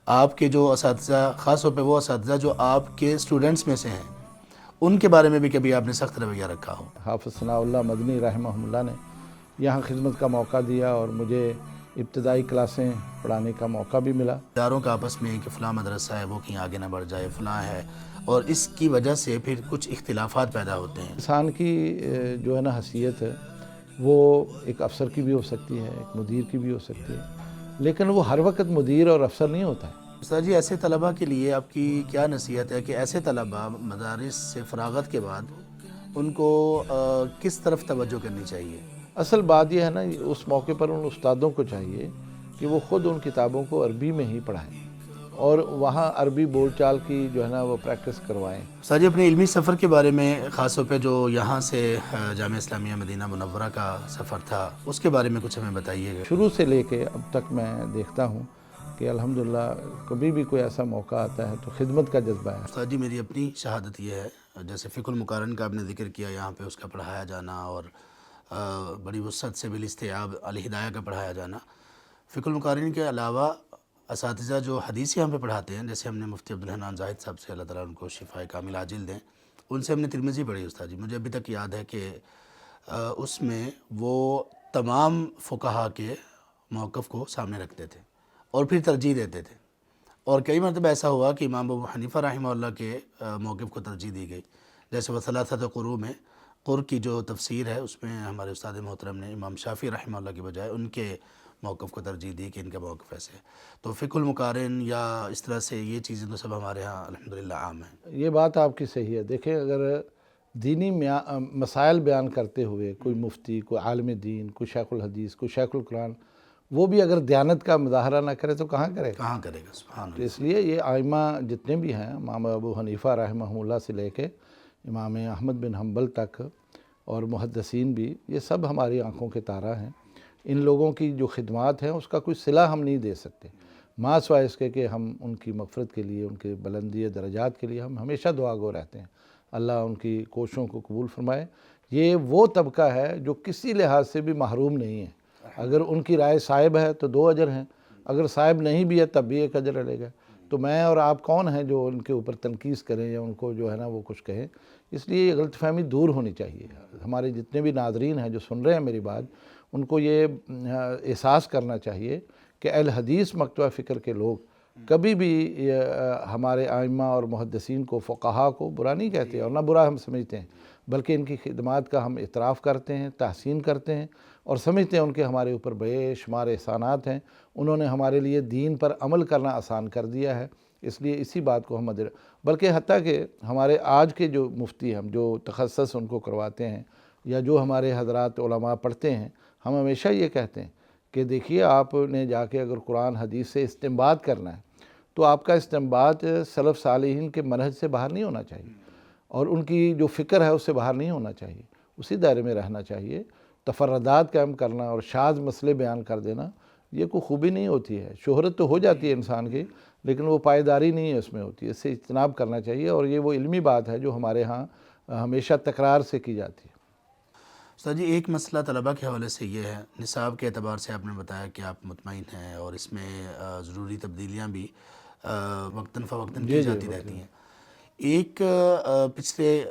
آپ کے جو اساتذہ، خاص طور پہ وہ اساتذہ جو آپ کے اسٹوڈنٹس میں سے ہیں، ان کے بارے میں بھی کبھی آپ نے سخت رویہ رکھا ہو؟ حافظ ثناء اللہ مدنی رحمہ اللہ نے یہاں خدمت کا موقع دیا اور مجھے ابتدائی کلاسیں پڑھانے کا موقع بھی ملا۔ اداروں کا آپس میں کہ فلاں مدرسہ ہے وہ کہیں آگے نہ بڑھ جائے، فلاں ہے، اور اس کی وجہ سے پھر کچھ اختلافات پیدا ہوتے ہیں۔ انسان کی جو ہے نا حیثیت ہے وہ ایک افسر کی بھی ہو سکتی ہے، ایک مدیر کی بھی ہو سکتی ہے، لیکن وہ ہر وقت مدیر اور افسر نہیں ہوتا ہے۔ استاد جی، ایسے طلباء کے لیے آپ کی کیا نصیحت ہے کہ ایسے طلباء مدارس سے فراغت کے بعد ان کو کس طرف توجہ کرنی چاہیے؟ اصل بات یہ ہے نا، اس موقع پر ان استادوں کو چاہیے کہ وہ خود ان کتابوں کو عربی میں ہی پڑھائیں اور وہاں عربی بول چال کی جو ہے نا وہ پریکٹس کروائیں۔ استاد جی، اپنے علمی سفر کے بارے میں، خاص طور پہ جو یہاں سے جامعہ اسلامیہ مدینہ منورہ کا سفر تھا، اس کے بارے میں کچھ ہمیں بتائیے گا۔ شروع سے لے کے اب تک میں دیکھتا ہوں کہ الحمدللہ کبھی بھی کوئی ایسا موقع آتا ہے تو خدمت کا جذبہ ہے۔ استاد جی، میری اپنی شہادت یہ ہے، جیسے فقہ المقارن کا آپ نے ذکر کیا، یہاں پہ اس کا پڑھایا جانا اور بڑی وسعت سے بالاستیعاب الہدایہ کا پڑھایا جانا۔ فقہ المقارن کے علاوہ اساتذہ جو حدیث یہاں پہ پڑھاتے ہیں، جیسے ہم نے مفتی عبدالحنان زاہد صاحب سے، اللہ تعالیٰ ان کو شفائے کامل عاجل دیں، ان سے ہم نے ترمذی پڑھی استاد جی۔ مجھے ابھی تک یاد ہے کہ اس میں وہ تمام فقہا کے موقف کو سامنے رکھتے تھے اور پھر ترجیح دیتے تھے، اور کئی مرتبہ ایسا ہوا کہ امام ابو حنیفہ رحمہ اللہ کے موقف کو ترجیح دی گئی، جیسے وثلاثۃ قروء میں قر کی جو تفسیر ہے، اس میں ہمارے استاد محترم نے امام شافعی رحمہ اللہ کے بجائے ان کے موقف کو ترجیح دی کہ ان کا موقف ایسے ہے۔ تو فقہ المقارن یا اس طرح سے یہ چیزیں تو سب ہمارے ہاں الحمدللہ عام ہیں۔ یہ بات آپ کی صحیح ہے۔ دیکھیں، اگر دینی مسائل بیان کرتے ہوئے کوئی مفتی، کوئی عالم دین، کوئی شیخ الحدیث، کوئی شیخ القرآن، وہ بھی اگر دیانت کا مظاہرہ نہ کرے تو کہاں کرے گا؟ کہاں کرے گا؟ سبحان تو اللہ۔ اس لیے یہ آئمہ جتنے بھی ہیں، امام ابو حنیفہ رحمہ اللہ سے لے کے امام احمد بن حنبل تک اور محدثین بھی، یہ سب ہماری آنکھوں کے تارہ ہیں۔ ان لوگوں کی جو خدمات ہیں اس کا کوئی صلہ ہم نہیں دے سکتے، ما سوائے اس کے کہ ہم ان کی مغفرت کے لیے، ان کے بلندی درجات کے لیے ہم ہمیشہ دعا گو رہتے ہیں۔ اللہ ان کی کوششوں کو قبول فرمائے۔ یہ وہ طبقہ ہے جو کسی لحاظ سے بھی محروم نہیں ہے۔ اگر ان کی رائے صائب ہے تو 2 اجر ہیں، اگر صائب نہیں بھی ہے تب بھی 1 اجر رہے گا۔ تو میں اور آپ کون ہیں جو ان کے اوپر تنقید کریں یا ان کو جو ہے نا وہ کچھ کہیں؟ اس لیے یہ غلط فہمی دور ہونی چاہیے۔ ہمارے جتنے بھی ناظرین ہیں جو سن رہے ہیں میری بات، ان کو یہ احساس کرنا چاہیے کہ اہل حدیث مکتبہ فکر کے لوگ کبھی بھی ہمارے ائمہ اور محدثین کو، فقہا کو برا نہیں کہتے اور نہ برا ہم سمجھتے ہیں، بلکہ ان کی خدمات کا ہم اعتراف کرتے ہیں، تحسین کرتے ہیں اور سمجھتے ہیں ان کے ہمارے اوپر بے شمار احسانات ہیں۔ انہوں نے ہمارے لیے دین پر عمل کرنا آسان کر دیا ہے، اس لیے اسی بات کو ہم بلکہ حتیٰ کہ ہمارے آج کے جو مفتی ہم جو تخصص ان کو کرواتے ہیں یا جو ہمارے حضرات علماء پڑھتے ہیں، ہم ہمیشہ یہ کہتے ہیں کہ دیکھیے، آپ نے جا کے اگر قرآن حدیث سے استنباط کرنا ہے تو آپ کا استنباط سلف صالحین کے منہج سے باہر نہیں ہونا چاہیے اور ان کی جو فکر ہے اس سے باہر نہیں ہونا چاہیے، اسی دائرے میں رہنا چاہیے۔ تفردات قائم کرنا اور شاذ مسئلے بیان کر دینا یہ کوئی خوبی نہیں ہوتی ہے۔ شہرت تو ہو جاتی ہے انسان کی، لیکن وہ پائیداری نہیں ہے اس میں ہوتی ہے۔ اس سے اجتناب کرنا چاہیے اور یہ وہ علمی بات ہے جو ہمارے ہاں ہمیشہ تکرار سے کی جاتی ہے۔ استاد جی، ایک مسئلہ طلباء کے حوالے سے یہ ہے، نصاب کے اعتبار سے آپ نے بتایا کہ آپ مطمئن ہیں اور اس میں ضروری تبدیلیاں بھی وقتاً فوقتاً کی جاتی رہتی ہیں۔ ایک پچھلے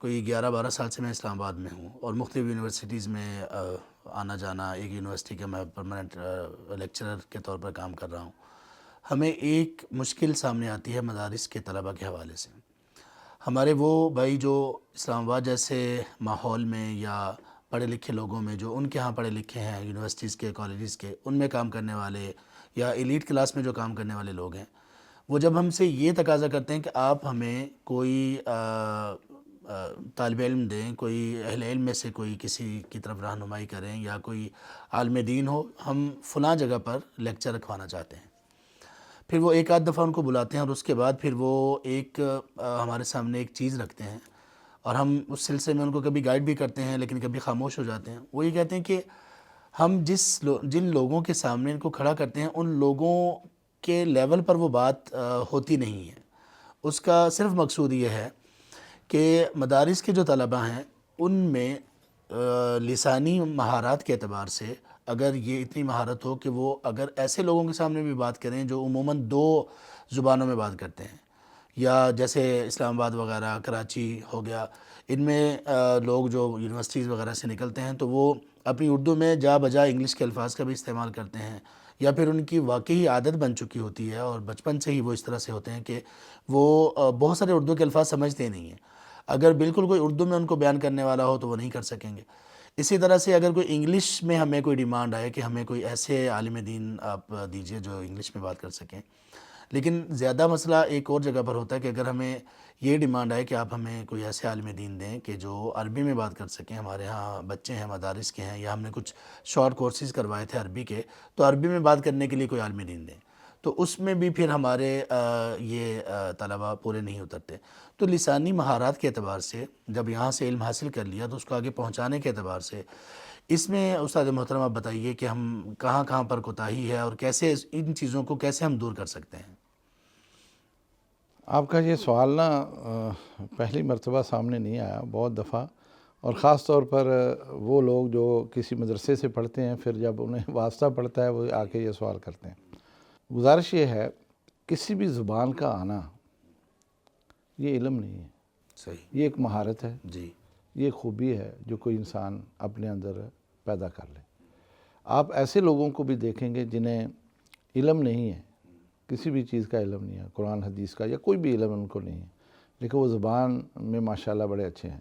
کوئی 11-12 سال سے میں اسلام آباد میں ہوں اور مختلف یونیورسٹیز میں آنا جانا، ایک یونیورسٹی کا میں پرماننٹ لیکچرر کے طور پر کام کر رہا ہوں۔ ہمیں ایک مشکل سامنے آتی ہے مدارس کے طلباء کے حوالے سے۔ ہمارے وہ بھائی جو اسلام آباد جیسے ماحول میں یا پڑھے لکھے لوگوں میں، جو ان کے ہاں پڑھے لکھے ہیں، یونیورسٹیز کے، کالجز کے، ان میں کام کرنے والے یا ایلیٹ کلاس میں جو کام کرنے والے لوگ ہیں، وہ جب ہم سے یہ تقاضا کرتے ہیں کہ آپ ہمیں کوئی طالب علم دیں، کوئی اہل علم میں سے کوئی کسی کی طرف رہنمائی کریں یا کوئی عالم دین ہو، ہم فلاں جگہ پر لیکچر رکھوانا چاہتے ہیں، پھر وہ ایک آدھ دفعہ ان کو بلاتے ہیں اور اس کے بعد پھر وہ ایک ہمارے سامنے ایک چیز رکھتے ہیں اور ہم اس سلسلے میں ان کو کبھی گائیڈ بھی کرتے ہیں لیکن کبھی خاموش ہو جاتے ہیں۔ وہ یہ کہتے ہیں کہ ہم جن لوگوں کے سامنے ان کو کھڑا کرتے ہیں، ان لوگوں کے لیول پر وہ بات ہوتی نہیں ہے۔ اس کا صرف مقصود یہ ہے کہ مدارس کے جو طلباء ہیں ان میں لسانی مہارات کے اعتبار سے اگر یہ اتنی مہارت ہو کہ وہ اگر ایسے لوگوں کے سامنے بھی بات کریں جو عموماً 2 زبانوں میں بات کرتے ہیں، یا جیسے اسلام آباد وغیرہ، کراچی ہو گیا، ان میں لوگ جو یونیورسٹیز وغیرہ سے نکلتے ہیں تو وہ اپنی اردو میں جا بجا انگلش کے الفاظ کا بھی استعمال کرتے ہیں، یا پھر ان کی واقعی عادت بن چکی ہوتی ہے اور بچپن سے ہی وہ اس طرح سے ہوتے ہیں کہ وہ بہت سارے اردو کے الفاظ سمجھتے نہیں ہیں۔ اگر بالکل کوئی اردو میں ان کو بیان کرنے والا ہو تو وہ نہیں کر سکیں گے۔ اسی طرح سے اگر کوئی انگلش میں ہمیں کوئی ڈیمانڈ آئے کہ ہمیں کوئی ایسے عالم دین آپ دیجئے جو انگلش میں بات کر سکیں، لیکن زیادہ مسئلہ ایک اور جگہ پر ہوتا ہے کہ اگر ہمیں یہ ڈیمانڈ آئے کہ آپ ہمیں کوئی ایسے عالم دین دیں کہ جو عربی میں بات کر سکیں، ہمارے ہاں بچے ہیں مدارس کے ہیں، یا ہم نے کچھ شارٹ کورسز کروائے تھے عربی کے، تو عربی میں بات کرنے کے لیے کوئی عالم دین دیں، تو اس میں بھی پھر ہمارے یہ طلبہ پورے نہیں اترتے۔ تو لسانی مہارات کے اعتبار سے جب یہاں سے علم حاصل کر لیا تو اس کو آگے پہنچانے کے اعتبار سے اس میں استاد محترم آپ بتائیے کہ ہم کہاں کہاں پر کوتاہی ہے اور کیسے ان چیزوں کو کیسے ہم دور کر سکتے ہیں؟ آپ کا یہ سوال نا پہلی مرتبہ سامنے نہیں آیا، بہت دفعہ، اور خاص طور پر وہ لوگ جو کسی مدرسے سے پڑھتے ہیں، پھر جب انہیں واسطہ پڑتا ہے وہ آ کے یہ سوال کرتے ہیں۔ گزارش یہ ہے، کسی بھی زبان کا آنا یہ علم نہیں ہے، صحیح، یہ ایک مہارت ہے، جی، یہ ایک خوبی ہے جو کوئی انسان اپنے اندر پیدا کر لے۔ آپ ایسے لوگوں کو بھی دیکھیں گے جنہیں علم نہیں ہے، کسی بھی چیز کا علم نہیں ہے، قرآن حدیث کا یا کوئی بھی علم ان کو نہیں ہے، لیکن وہ زبان میں ماشاءاللہ بڑے اچھے ہیں،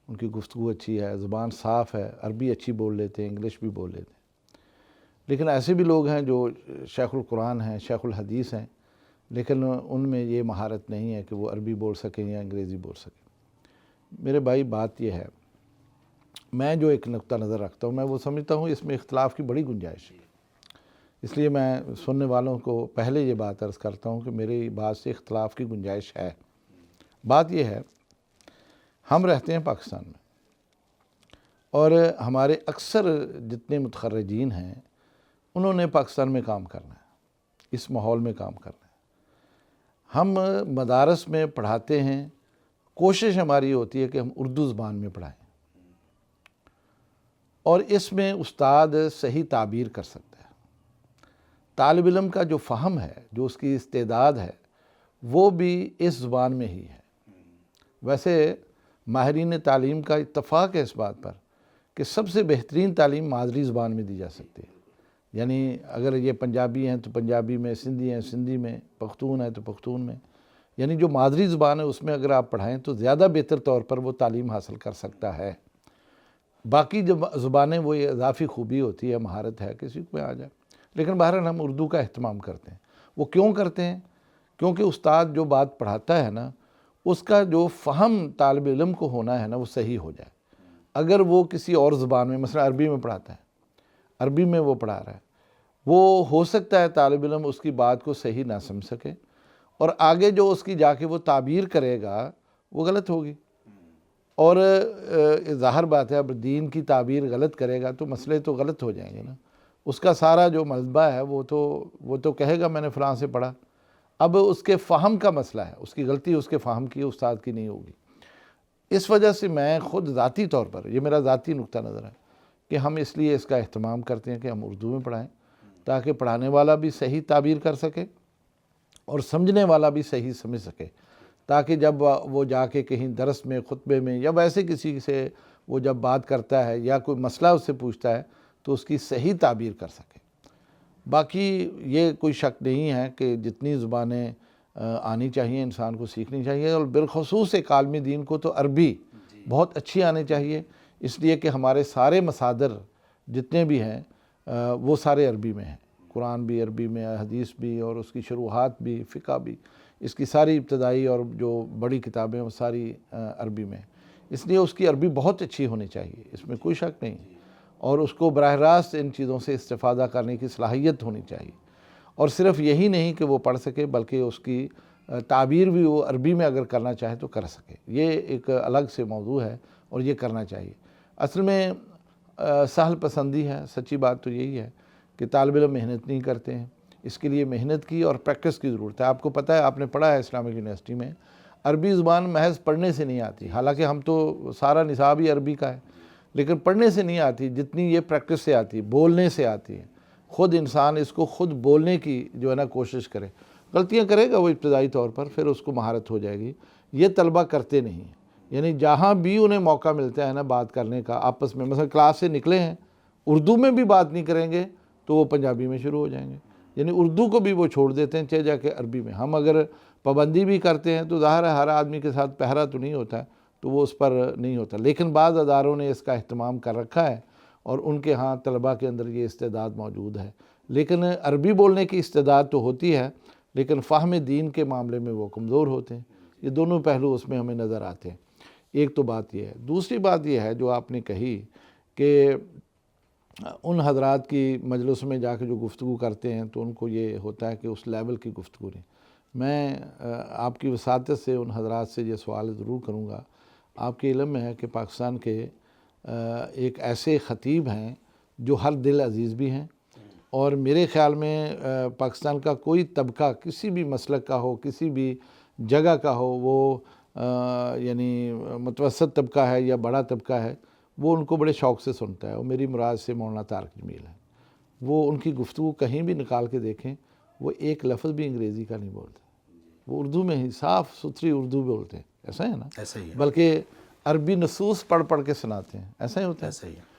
ان کی گفتگو اچھی ہے، زبان صاف ہے، عربی اچھی بول لیتے ہیں، انگلش بھی بول لیتے ہیں۔ لیکن ایسے بھی لوگ ہیں جو شیخ القرآن ہیں، شیخ الحدیث ہیں، لیکن ان میں یہ مہارت نہیں ہے کہ وہ عربی بول سکیں یا انگریزی بول سکیں۔ میرے بھائی بات یہ ہے، میں جو ایک نقطہ نظر رکھتا ہوں، میں وہ سمجھتا ہوں اس میں اختلاف کی بڑی گنجائش ہے، اس لیے میں سننے والوں کو پہلے یہ بات عرض کرتا ہوں کہ میری بات سے اختلاف کی گنجائش ہے۔ بات یہ ہے، ہم رہتے ہیں پاکستان میں، اور ہمارے اکثر جتنے متخرجین ہیں انہوں نے پاکستان میں کام کرنا ہے، اس ماحول میں کام کرنا ہے۔ ہم مدارس میں پڑھاتے ہیں، کوشش ہماری ہوتی ہے کہ ہم اردو زبان میں پڑھائیں، اور اس میں استاد صحیح تعبیر کر سکتا ہے۔ طالب علم کا جو فہم ہے، جو اس کی استعداد ہے، وہ بھی اس زبان میں ہی ہے۔ ویسے ماہرین تعلیم کا اتفاق ہے اس بات پر کہ سب سے بہترین تعلیم مادری زبان میں دی جا سکتی ہے، یعنی اگر یہ پنجابی ہیں تو پنجابی میں، سندھی ہیں سندھی میں، پختون ہے تو پختون میں، یعنی جو مادری زبان ہے اس میں اگر آپ پڑھائیں تو زیادہ بہتر طور پر وہ تعلیم حاصل کر سکتا ہے۔ باقی جو زبانیں وہ یہ اضافی خوبی ہوتی ہے، مہارت ہے، کسی کو آ جائے، لیکن بہرحال ہم اردو کا اہتمام کرتے ہیں۔ وہ کیوں کرتے ہیں؟ کیونکہ استاد جو بات پڑھاتا ہے نا، اس کا جو فہم طالب علم کو ہونا ہے نا، وہ صحیح ہو جائے۔ اگر وہ کسی اور زبان میں، مثلا عربی میں پڑھاتا ہے، عربی میں وہ پڑھا رہا ہے، وہ ہو سکتا ہے طالب علم اس کی بات کو صحیح نہ سمجھ سکے، اور آگے جو اس کی جا کے وہ تعبیر کرے گا وہ غلط ہوگی، اور ظاہر بات ہے اب دین کی تعبیر غلط کرے گا تو مسئلے تو غلط ہو جائیں گے نا۔ اس کا سارا جو ملبہ ہے وہ تو کہے گا میں نے فلاں سے پڑھا، اب اس کے فہم کا مسئلہ ہے، اس کی غلطی اس کے فہم کی، استاد کی نہیں ہوگی۔ اس وجہ سے میں خود ذاتی طور پر، یہ میرا ذاتی نقطہ نظر ہے کہ ہم اس لیے اس کا اہتمام کرتے ہیں کہ ہم اردو میں پڑھائیں، تاکہ پڑھانے والا بھی صحیح تعبیر کر سکے اور سمجھنے والا بھی صحیح سمجھ سکے، تاکہ جب وہ جا کے کہیں درس میں، خطبے میں، یا ویسے کسی سے وہ جب بات کرتا ہے یا کوئی مسئلہ اس سے پوچھتا ہے تو اس کی صحیح تعبیر کر سکے۔ باقی یہ کوئی شک نہیں ہے کہ جتنی زبانیں آنی چاہیے انسان کو سیکھنی چاہیے، اور بالخصوص ایک عالم دین کو تو عربی بہت اچھی آنی چاہیے، اس لیے کہ ہمارے سارے مصادر جتنے بھی ہیں وہ سارے عربی میں ہیں، قرآن بھی عربی میں، حدیث بھی، اور اس کی شروحات بھی، فقہ بھی، اس کی ساری ابتدائی اور جو بڑی کتابیں وہ ساری عربی میں ہیں، اس لیے اس کی عربی بہت اچھی ہونی چاہیے، اس میں کوئی شک نہیں، اور اس کو براہ راست ان چیزوں سے استفادہ کرنے کی صلاحیت ہونی چاہیے، اور صرف یہی نہیں کہ وہ پڑھ سکے بلکہ اس کی تعبیر بھی وہ عربی میں اگر کرنا چاہے تو کر سکے۔ یہ ایک الگ سے موضوع ہے اور یہ کرنا چاہیے۔ اصل میں سہل پسندی ہے، سچی بات تو یہی ہے کہ طالب علم محنت نہیں کرتے ہیں، اس کے لیے محنت کی اور پریکٹس کی ضرورت ہے۔ آپ کو پتہ ہے، آپ نے پڑھا ہے اسلامک یونیورسٹی میں، عربی زبان محض پڑھنے سے نہیں آتی، حالانکہ ہم تو سارا نصاب ہی عربی کا ہے، لیکن پڑھنے سے نہیں آتی جتنی یہ پریکٹس سے آتی، بولنے سے آتی ہے۔ خود انسان اس کو خود بولنے کی جو ہے نا کوشش کرے، غلطیاں کرے گا وہ ابتدائی طور پر، پھر اس کو مہارت ہو جائے گی۔ یہ طلبہ کرتے نہیں ہیں، یعنی جہاں بھی انہیں موقع ملتا ہے نا بات کرنے کا آپس میں، مثلا کلاس سے نکلے ہیں اردو میں بھی بات نہیں کریں گے تو وہ پنجابی میں شروع ہو جائیں گے، یعنی اردو کو بھی وہ چھوڑ دیتے ہیں، چاہے جا کے عربی میں۔ ہم اگر پابندی بھی کرتے ہیں تو ظاہر ہے ہر آدمی کے ساتھ پہرا تو نہیں ہوتا ہے، تو وہ اس پر نہیں ہوتا، لیکن بعض اداروں نے اس کا اہتمام کر رکھا ہے اور ان کے ہاں طلباء کے اندر یہ استعداد موجود ہے۔ لیکن عربی بولنے کی استعداد تو ہوتی ہے، لیکن فہم دین کے معاملے میں وہ کمزور ہوتے ہیں۔ یہ دونوں پہلو اس میں ہمیں نظر آتے ہیں۔ ایک تو بات یہ ہے، دوسری بات یہ ہے جو آپ نے کہی کہ ان حضرات کی مجلس میں جا کے جو گفتگو کرتے ہیں تو ان کو یہ ہوتا ہے کہ اس لیول کی گفتگو نہیں۔ میں آپ کی وساطت سے ان حضرات سے یہ سوال ضرور کروں گا، آپ کے علم میں ہے کہ پاکستان کے ایک ایسے خطیب ہیں جو ہر دل عزیز بھی ہیں، اور میرے خیال میں پاکستان کا کوئی طبقہ کسی بھی مسلک کا ہو، کسی بھی جگہ کا ہو، وہ یعنی متوسط طبقہ ہے یا بڑا طبقہ ہے، وہ ان کو بڑے شوق سے سنتا ہے، اور میری مراد سے مولانا طارق جمیل ہے۔ وہ ان کی گفتگو کہیں بھی نکال کے دیکھیں، وہ ایک لفظ بھی انگریزی کا نہیں بولتے، وہ اردو میں ہی صاف ستھری اردو بولتے ہیں، ایسا ہے نا؟ ایسا ہی ہے، بلکہ عربی نصوص پڑھ پڑھ کے سناتے ہیں، ایسا ہی ہوتا ہے۔ ایسا ہی ہے۔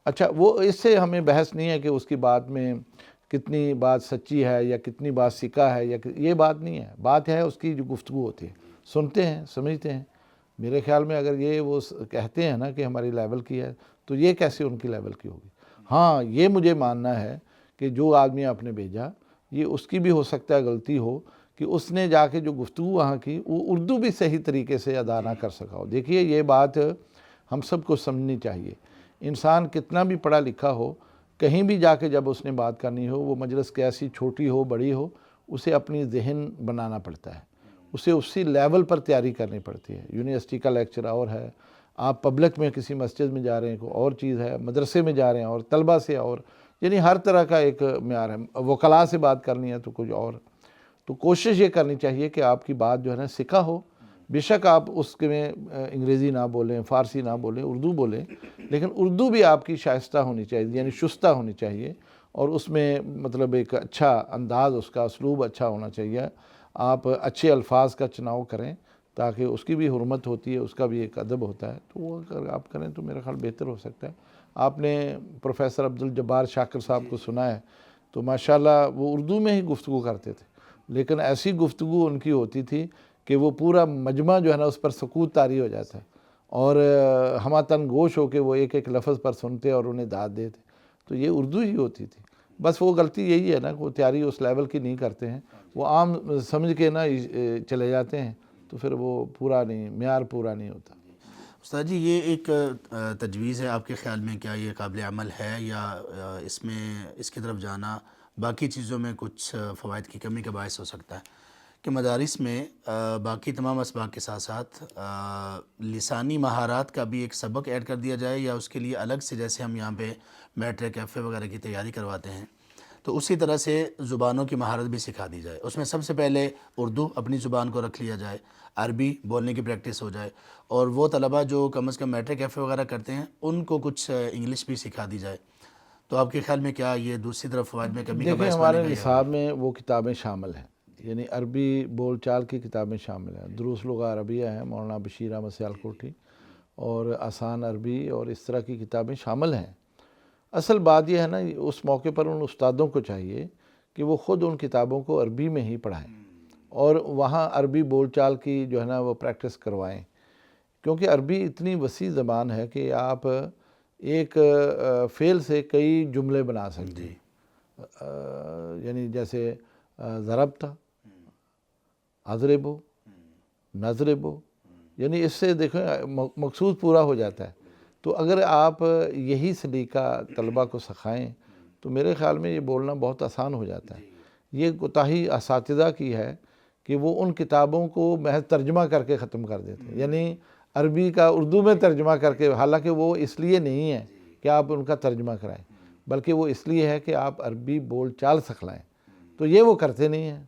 اچھا، وہ اس سے ہمیں بحث نہیں ہے کہ اس کی بات میں کتنی بات سچی ہے یا کتنی بات سکا ہے، یا یہ بات نہیں ہے، بات ہے اس کی جو گفتگو ہوتی ہے، سنتے ہیں سمجھتے ہیں۔ میرے خیال میں اگر یہ وہ کہتے ہیں نا کہ ہماری لیول کی ہے، تو یہ کیسے ان کی لیول کی ہوگی؟ ہاں، یہ مجھے ماننا ہے کہ جو آدمی آپ نے بھیجا، یہ اس کی بھی ہو سکتا ہے غلطی ہو کہ اس نے جا کے جو گفتگو وہاں کی وہ اردو بھی صحیح طریقے سے ادا نہ کر سکا ہو۔ دیکھیے، یہ بات ہم سب کو سمجھنی چاہیے۔ انسان کتنا بھی پڑھا لکھا ہو، کہیں بھی جا کے جب اس نے بات کرنی ہو، وہ مجلس کیسی چھوٹی ہو بڑی ہو، اسے اپنی ذہن بنانا پڑتا ہے، اسے اسی لیول پر تیاری کرنی پڑتی ہے۔ یونیورسٹی کا لیکچر اور ہے، آپ پبلک میں کسی مسجد میں جا رہے ہیں کوئی اور چیز ہے، مدرسے میں جا رہے ہیں اور طلبہ سے اور، یعنی ہر طرح کا ایک معیار ہے، وکلاء سے بات کرنی ہے تو کچھ اور۔ تو کوشش یہ کرنی چاہیے کہ آپ کی بات جو ہے نا سکھا ہو، بے شک آپ اس کے میں انگریزی نہ بولیں، فارسی نہ بولیں، اردو بولیں، لیکن اردو بھی آپ کی شائستہ ہونی چاہیے، یعنی شستہ ہونی چاہیے، اور اس میں مطلب ایک اچھا انداز، اس کا اسلوب اچھا ہونا چاہیے۔ آپ اچھے الفاظ کا چناؤ کریں تاکہ اس کی بھی حرمت ہوتی ہے، اس کا بھی ایک ادب ہوتا ہے، تو وہ اگر آپ کریں تو میرا خیال بہتر ہو سکتا ہے۔ آپ نے پروفیسر عبدالجبار شاکر صاحب کو سنا ہے، تو ماشاءاللہ وہ اردو میں ہی گفتگو کرتے تھے، لیکن ایسی گفتگو ان کی ہوتی تھی کہ وہ پورا مجمع جو ہے نا اس پر سکوت طاری ہو جاتا ہے، اور ہمہ گوش ہو کے وہ ایک ایک لفظ پر سنتے اور انہیں داد دیتے۔ تو یہ اردو ہی ہوتی تھی۔ بس وہ غلطی یہی ہے نا کہ وہ تیاری اس لیول کی نہیں کرتے ہیں، وہ عام سمجھ کے نا چلے جاتے ہیں، تو پھر وہ پورا نہیں، معیار پورا نہیں ہوتا۔ استاد جی، یہ ایک تجویز ہے آپ کے خیال میں، کیا یہ قابل عمل ہے، یا اس میں اس کی طرف جانا باقی چیزوں میں کچھ فوائد کی کمی کا باعث ہو سکتا ہے کہ مدارس میں باقی تمام اسباق کے ساتھ ساتھ لسانی مہارات کا بھی ایک سبق ایڈ کر دیا جائے، یا اس کے لیے الگ سے، جیسے ہم یہاں پہ میٹرک ایف اے وغیرہ کی تیاری کرواتے ہیں، تو اسی طرح سے زبانوں کی مہارت بھی سکھا دی جائے؟ اس میں سب سے پہلے اردو اپنی زبان کو رکھ لیا جائے، عربی بولنے کی پریکٹس ہو جائے، اور وہ طلبہ جو کم از کم میٹرک ایف اے وغیرہ کرتے ہیں ان کو کچھ انگلش بھی سکھا دی جائے۔ تو آپ کے خیال میں کیا یہ دوسری طرف فوائد میں کمی کا دیکھیں، باعث ہمارے بنے گا؟ نصاب میں وہ کتابیں شامل ہیں، یعنی عربی بول چال کی کتابیں شامل ہیں، دروس لغہ عربیہ ہیں مولانا بشیر احمد سیالکوٹی، اور آسان عربی اور اس طرح کی کتابیں شامل ہیں۔ اصل بات یہ ہے نا، اس موقع پر ان استادوں کو چاہیے کہ وہ خود ان کتابوں کو عربی میں ہی پڑھائیں، اور وہاں عربی بول چال کی جو ہے نا وہ پریکٹس کروائیں، کیونکہ عربی اتنی وسیع زبان ہے کہ آپ ایک فعل سے کئی جملے بنا سکتے ہیں، یعنی جیسے ضربتا، اضربو، نضربو، یعنی اس سے دیکھیں مقصود پورا ہو جاتا ہے۔ تو اگر آپ یہی سلیقہ طلبہ کو سکھائیں تو میرے خیال میں یہ بولنا بہت آسان ہو جاتا ہے۔ یہ کوتاہی اساتذہ کی ہے کہ وہ ان کتابوں کو محض ترجمہ کر کے ختم کر دیتے ہیں، یعنی عربی کا اردو میں ترجمہ کر کے، حالانکہ وہ اس لیے نہیں ہے کہ آپ ان کا ترجمہ کرائیں، بلکہ وہ اس لیے ہے کہ آپ عربی بول چال سکھلائیں، تو یہ وہ کرتے نہیں ہیں،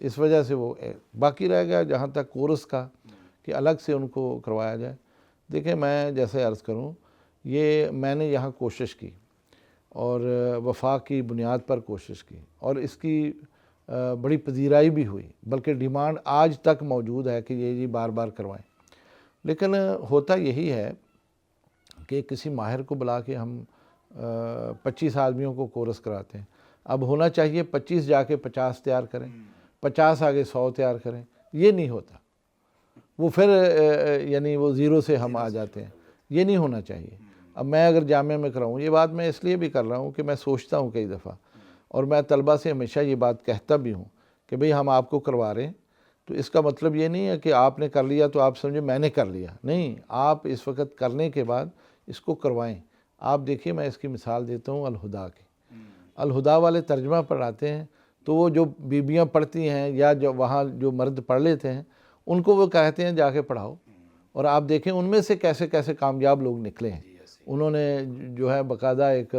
اس وجہ سے وہ باقی رہ گیا جہاں تک کورس کا کہ الگ سے ان کو کروایا جائے۔ دیکھیں، میں جیسے عرض کروں یہ میں نے یہاں کوشش کی اور وفاق کی بنیاد پر کوشش کی، اور اس کی بڑی پذیرائی بھی ہوئی، بلکہ ڈیمانڈ آج تک موجود ہے کہ یہ بار بار کروائیں۔ لیکن ہوتا یہی ہے کہ کسی ماہر کو بلا کے ہم 25 آدمیوں کو کورس کراتے ہیں، اب ہونا چاہیے 25 جا کے 50 تیار کریں، 50 آگے 100 تیار کریں، یہ نہیں ہوتا، وہ پھر یعنی وہ زیرو سے ہم آ جاتے ہیں، یہ نہیں ہونا چاہیے۔ اب میں اگر جامعہ میں کراؤں، یہ بات میں اس لیے بھی کر رہا ہوں کہ میں سوچتا ہوں کئی دفعہ، اور میں طلبہ سے ہمیشہ یہ بات کہتا بھی ہوں کہ بھئی ہم آپ کو کروا رہے ہیں تو اس کا مطلب یہ نہیں ہے کہ آپ نے کر لیا تو آپ سمجھے میں نے کر لیا، نہیں، آپ اس وقت کرنے کے بعد اس کو کروائیں۔ آپ دیکھیے، میں اس کی مثال دیتا ہوں الہدا کی۔ الہدا والے ترجمہ پڑھاتے ہیں تو وہ جو بیبیاں پڑھتی ہیں یا جو وہاں جو مرد پڑھ لیتے ہیں ان کو وہ کہتے ہیں جا کے پڑھاؤ، اور آپ دیکھیں ان میں سے کیسے کیسے کامیاب لوگ نکلے ہیں۔ انہوں نے جو ہے باقاعدہ ایک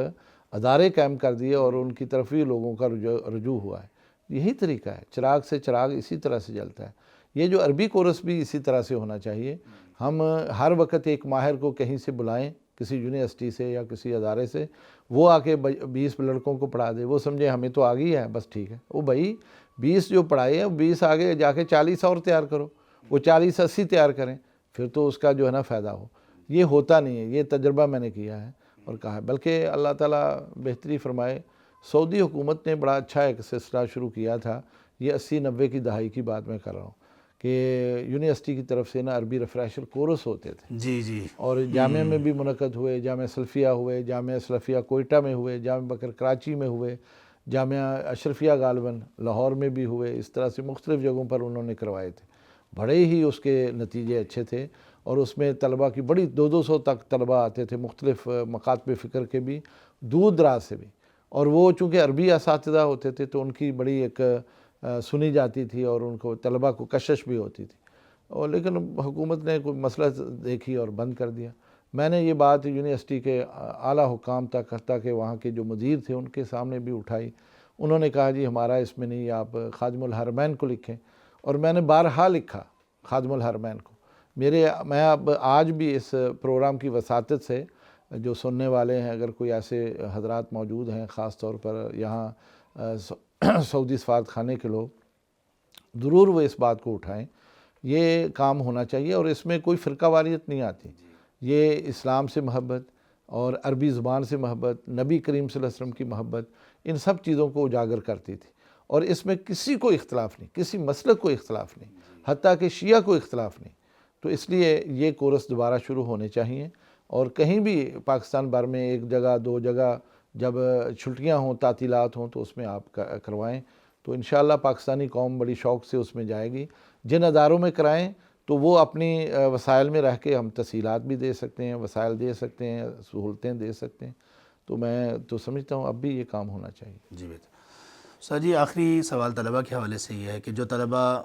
ادارے قائم کر دیے اور ان کی طرف ہی لوگوں کا رجوع ہوا ہے۔ یہی طریقہ ہے، چراغ سے چراغ اسی طرح سے جلتا ہے۔ یہ جو عربی کورس بھی اسی طرح سے ہونا چاہیے، ہم ہر وقت ایک ماہر کو کہیں سے بلائیں، کسی یونیورسٹی سے یا کسی ادارے سے، وہ آ کے 20 لڑکوں کو پڑھا دے، وہ سمجھے ہمیں تو آ گئی ہے بس ٹھیک ہے۔ وہ بھائی 20 جو پڑھائے ہیں 20 آگے جا کے 40 اور تیار کرو، وہ 40 80 تیار کریں، پھر تو اس کا جو ہے نا فائدہ ہو۔ یہ ہوتا نہیں ہے، یہ تجربہ میں نے کیا ہے اور کہا ہے، بلکہ اللہ تعالیٰ بہتری فرمائے، سعودی حکومت نے بڑا اچھا ایک سلسلہ شروع کیا تھا، یہ 80 90 کی دہائی کی بات میں کر رہا ہوں، کہ یونیورسٹی کی طرف سے نا عربی ریفریشر کورس ہوتے تھے، جی جی، اور جامعہ میں بھی منعقد ہوئے، جامعہ سلفیہ ہوئے، جامعہ سلفیہ کوئٹہ میں ہوئے، جامعہ بکر کراچی میں ہوئے، جامعہ اشرفیہ غالباً لاہور میں بھی ہوئے، اس طرح سے مختلف جگہوں پر انہوں نے کروائے تھے۔ بڑے ہی اس کے نتیجے اچھے تھے، اور اس میں طلبہ کی بڑی 200 تک طلبہ آتے تھے، مختلف مکاتب فکر کے بھی، دور دراز سے بھی، اور وہ چونکہ عربی اساتذہ ہوتے تھے تو ان کی بڑی ایک سنی جاتی تھی اور ان کو طلبہ کو کشش بھی ہوتی تھی، اور لیکن حکومت نے کوئی مسئلہ دیکھی اور بند کر دیا۔ میں نے یہ بات یونیورسٹی کے اعلیٰ حکام تک، حتیٰ کہ وہاں کے جو مدیر تھے ان کے سامنے بھی اٹھائی، انہوں نے کہا جی ہمارا اس میں نہیں، آپ خادم الحرمین کو لکھیں، اور میں نے بارہا لکھا خادم الحرمین کو۔ میں اب آج بھی اس پروگرام کی وساطت سے، جو سننے والے ہیں اگر کوئی ایسے حضرات موجود ہیں، خاص طور پر یہاں سعودی سفارت خانے کے لوگ، ضرور وہ اس بات کو اٹھائیں، یہ کام ہونا چاہیے، اور اس میں کوئی فرقہ واریت نہیں آتی، یہ اسلام سے محبت اور عربی زبان سے محبت، نبی کریم صلی اللہ علیہ وسلم کی محبت، ان سب چیزوں کو اجاگر کرتی تھی، اور اس میں کسی کو اختلاف نہیں، کسی مسلک کو اختلاف نہیں، حتیٰ کہ شیعہ کو اختلاف نہیں۔ تو اس لیے یہ کورس دوبارہ شروع ہونے چاہیے، اور کہیں بھی پاکستان بھر میں 1 جگہ 2 جگہ جب چھٹیاں ہوں، تعطیلات ہوں، تو اس میں آپ کروائیں، تو انشاءاللہ پاکستانی قوم بڑی شوق سے اس میں جائے گی۔ جن اداروں میں کرائیں تو وہ اپنی وسائل میں رہ کے ہم تسہیلات بھی دے سکتے ہیں، وسائل دے سکتے ہیں، سہولتیں دے سکتے ہیں، تو میں تو سمجھتا ہوں اب بھی یہ کام ہونا چاہیے۔ جی بہتر۔ سر جی، آخری سوال طلبہ کے حوالے سے یہ ہے کہ جو طلبہ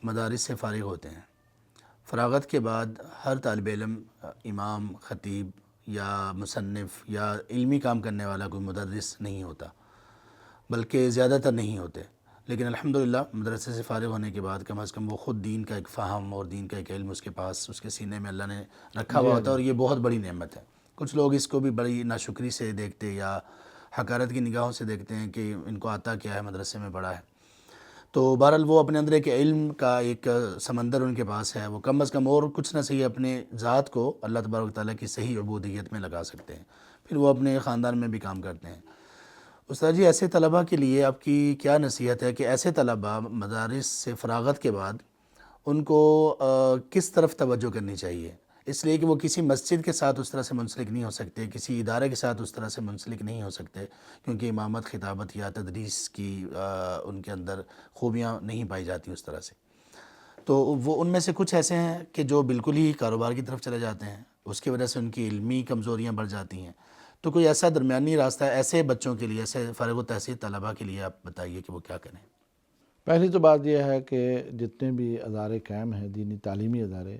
مدارس سے فارغ ہوتے ہیں، فراغت کے بعد ہر طالب علم امام، خطیب یا مصنف یا علمی کام کرنے والا کوئی مدرس نہیں ہوتا، بلکہ زیادہ تر نہیں ہوتے، لیکن الحمدللہ مدرسے سے فارغ ہونے کے بعد کم از کم وہ خود دین کا ایک فہم اور دین کا ایک علم اس کے پاس، اس کے سینے میں اللہ نے رکھا ہوا ہوتا ہے، اور یہ بہت بڑی نعمت ہے۔ کچھ لوگ اس کو بھی بڑی ناشکری سے دیکھتے یا حقارت کی نگاہوں سے دیکھتے ہیں کہ ان کو آتا کیا ہے، مدرسے میں پڑھا ہے، تو بہرحال وہ اپنے اندر ایک علم کا ایک سمندر ان کے پاس ہے، وہ کم از کم اور کچھ نہ صحیح اپنے ذات کو اللہ تبارک و تعالیٰ کی صحیح عبودیت میں لگا سکتے ہیں، پھر وہ اپنے خاندان میں بھی کام کرتے ہیں۔ استاد جی، ایسے طلبہ کے لیے آپ کی کیا نصیحت ہے کہ ایسے طلبہ مدارس سے فراغت کے بعد ان کو کس طرف توجہ کرنی چاہیے؟ اس لیے کہ وہ کسی مسجد کے ساتھ اس طرح سے منسلک نہیں ہو سکتے، کسی ادارے کے ساتھ اس طرح سے منسلک نہیں ہو سکتے، کیونکہ امامت، خطابت یا تدریس کی ان کے اندر خوبیاں نہیں پائی جاتی اس طرح سے، تو وہ ان میں سے کچھ ایسے ہیں کہ جو بالکل ہی کاروبار کی طرف چلے جاتے ہیں، اس کی وجہ سے ان کی علمی کمزوریاں بڑھ جاتی ہیں، تو کوئی ایسا درمیانی راستہ ایسے بچوں کے لیے، ایسے فارغ التحصیل طلباء کے لیے آپ بتائیے کہ وہ کیا کریں؟ پہلی تو بات یہ ہے کہ جتنے بھی ادارے قائم ہیں، دینی تعلیمی ادارے،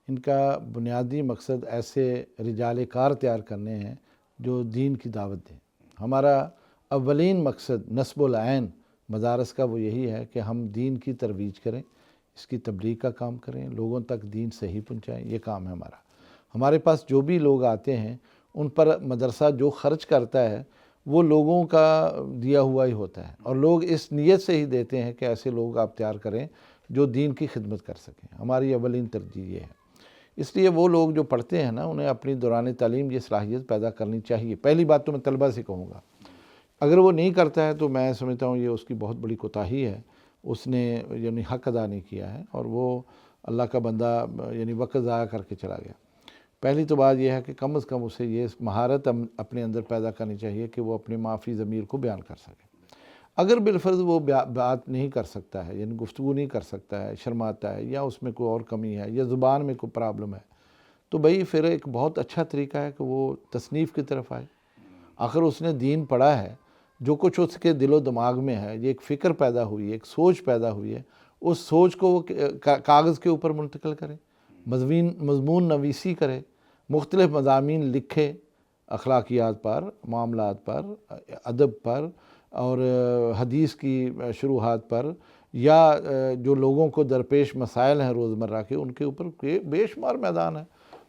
ان کا بنیادی مقصد ایسے رجال کار تیار کرنے ہیں جو دین کی دعوت دیں۔ ہمارا اولین مقصد نصب العین مدارس کا وہ یہی ہے کہ ہم دین کی ترویج کریں، اس کی تبلیغ کا کام کریں، لوگوں تک دین صحیح پہنچائیں، یہ کام ہے ہمارا۔ ہمارے پاس جو بھی لوگ آتے ہیں ان پر مدرسہ جو خرچ کرتا ہے وہ لوگوں کا دیا ہوا ہی ہوتا ہے، اور لوگ اس نیت سے ہی دیتے ہیں کہ ایسے لوگ آپ تیار کریں جو دین کی خدمت کر سکیں۔ ہماری اولین ترجیح یہ ہے۔ اس لیے وہ لوگ جو پڑھتے ہیں نا، انہیں اپنی دوران تعلیم یہ صلاحیت پیدا کرنی چاہیے۔ پہلی بات تو میں طلبہ سے کہوں گا، اگر وہ نہیں کرتا ہے تو میں سمجھتا ہوں یہ اس کی بہت بڑی کوتاہی ہے، اس نے یعنی حق ادا نہیں کیا ہے، اور وہ اللہ کا بندہ یعنی وقت ضائع کر کے چلا گیا۔ پہلی تو بات یہ ہے کہ کم از کم اسے یہ مہارت اپنے اندر پیدا کرنی چاہیے کہ وہ اپنے معافی ضمیر کو بیان کر سکے۔ اگر بالفرض وہ بات نہیں کر سکتا ہے، یعنی گفتگو نہیں کر سکتا ہے، شرماتا ہے، یا اس میں کوئی اور کمی ہے، یا زبان میں کوئی پرابلم ہے، تو بھئی پھر ایک بہت اچھا طریقہ ہے کہ وہ تصنیف کی طرف آئے۔ آخر اس نے دین پڑھا ہے، جو کچھ اس کے دل و دماغ میں ہے، یہ ایک فکر پیدا ہوئی ہے، ایک سوچ پیدا ہوئی ہے، اس سوچ کو وہ کاغذ کے اوپر منتقل کرے، مضمون نویسی کرے، مختلف مضامین لکھے، اخلاقیات پر، معاملات پر، ادب پر، اور حدیث کی شروحات پر، یا جو لوگوں کو درپیش مسائل ہیں روزمرہ کے، ان کے اوپر بے شمار میدان ہے۔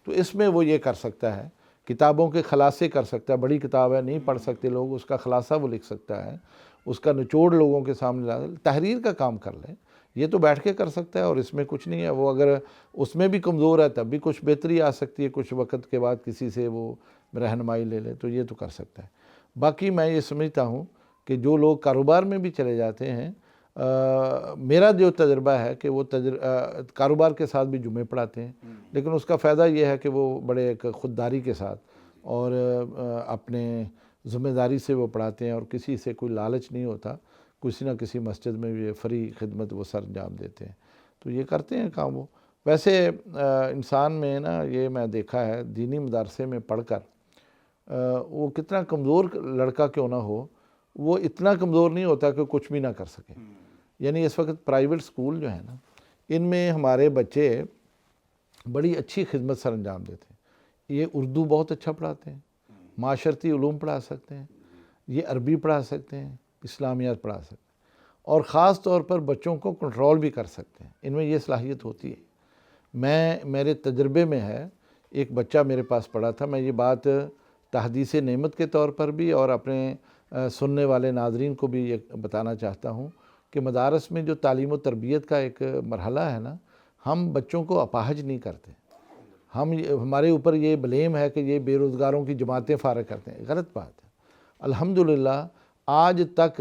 تو اس میں وہ یہ کر سکتا ہے، کتابوں کے خلاصے کر سکتا ہے، بڑی کتاب ہے نہیں پڑھ سکتے لوگ، اس کا خلاصہ وہ لکھ سکتا ہے، اس کا نچوڑ لوگوں کے سامنے لا تحریر کا کام کر لے، یہ تو بیٹھ کے کر سکتا ہے، اور اس میں کچھ نہیں ہے۔ وہ اگر اس میں بھی کمزور ہے تب بھی کچھ بہتری آ سکتی ہے، کچھ وقت کے بعد کسی سے وہ رہنمائی لے لے، تو یہ تو کر سکتا ہے۔ باقی میں یہ سمجھتا ہوں کہ جو لوگ کاروبار میں بھی چلے جاتے ہیں، میرا جو تجربہ ہے کہ وہ کاروبار کے ساتھ بھی جمعے پڑھاتے ہیں، لیکن اس کا فائدہ یہ ہے کہ وہ بڑے ایک خودداری کے ساتھ اور اپنے ذمہ داری سے وہ پڑھاتے ہیں، اور کسی سے کوئی لالچ نہیں ہوتا، کسی نہ کسی مسجد میں بھی فری خدمت وہ سر انجام دیتے ہیں، تو یہ کرتے ہیں کام وہ۔ ویسے انسان میں نا، یہ میں دیکھا ہے دینی مدارسے میں پڑھ کر، وہ کتنا کمزور لڑکا کیوں نہ ہو، وہ اتنا کمزور نہیں ہوتا کہ کچھ بھی نہ کر سکے۔ یعنی اس وقت پرائیویٹ سکول جو ہیں نا، ان میں ہمارے بچے بڑی اچھی خدمت سر انجام دیتے ہیں۔ یہ اردو بہت اچھا پڑھاتے ہیں، معاشرتی علوم پڑھا سکتے ہیں، یہ عربی پڑھا سکتے ہیں، اسلامیات پڑھا سکتے ہیں، اور خاص طور پر بچوں کو کنٹرول بھی کر سکتے ہیں، ان میں یہ صلاحیت ہوتی ہے۔ میرے تجربے میں ہے، ایک بچہ میرے پاس پڑھا تھا، میں یہ بات تحدیث نعمت کے طور پر بھی اور اپنے سننے والے ناظرین کو بھی یہ بتانا چاہتا ہوں کہ مدارس میں جو تعلیم و تربیت کا ایک مرحلہ ہے نا، ہم بچوں کو اپاہج نہیں کرتے، ہمارے اوپر یہ بلیم ہے کہ یہ بے روزگاروں کی جماعتیں فارغ کرتے ہیں، غلط بات ہے۔ الحمدللہ آج تک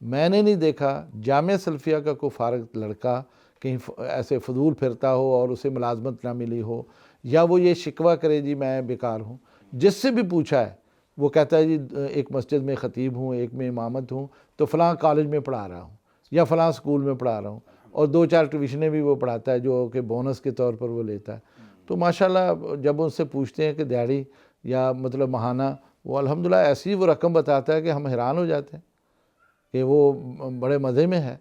میں نے نہیں دیکھا جامعہ سلفیہ کا کوئی فارغ لڑکا کہیں ایسے فضول پھرتا ہو اور اسے ملازمت نہ ملی ہو، یا وہ یہ شکوہ کرے جی میں بیکار ہوں۔ جس سے بھی پوچھا ہے وہ کہتا ہے جی ایک مسجد میں خطیب ہوں، ایک میں امامت ہوں، تو فلاں کالج میں پڑھا رہا ہوں، یا فلاں سکول میں پڑھا رہا ہوں، اور 2-4 ٹیوشنیں بھی وہ پڑھاتا ہے جو کہ بونس کے طور پر وہ لیتا ہے۔ تو ماشاءاللہ جب ان سے پوچھتے ہیں کہ دیہڑی یا مطلب ماہانہ، وہ الحمدللہ ایسی وہ رقم بتاتا ہے کہ ہم حیران ہو جاتے ہیں کہ وہ بڑے مزے میں ہے۔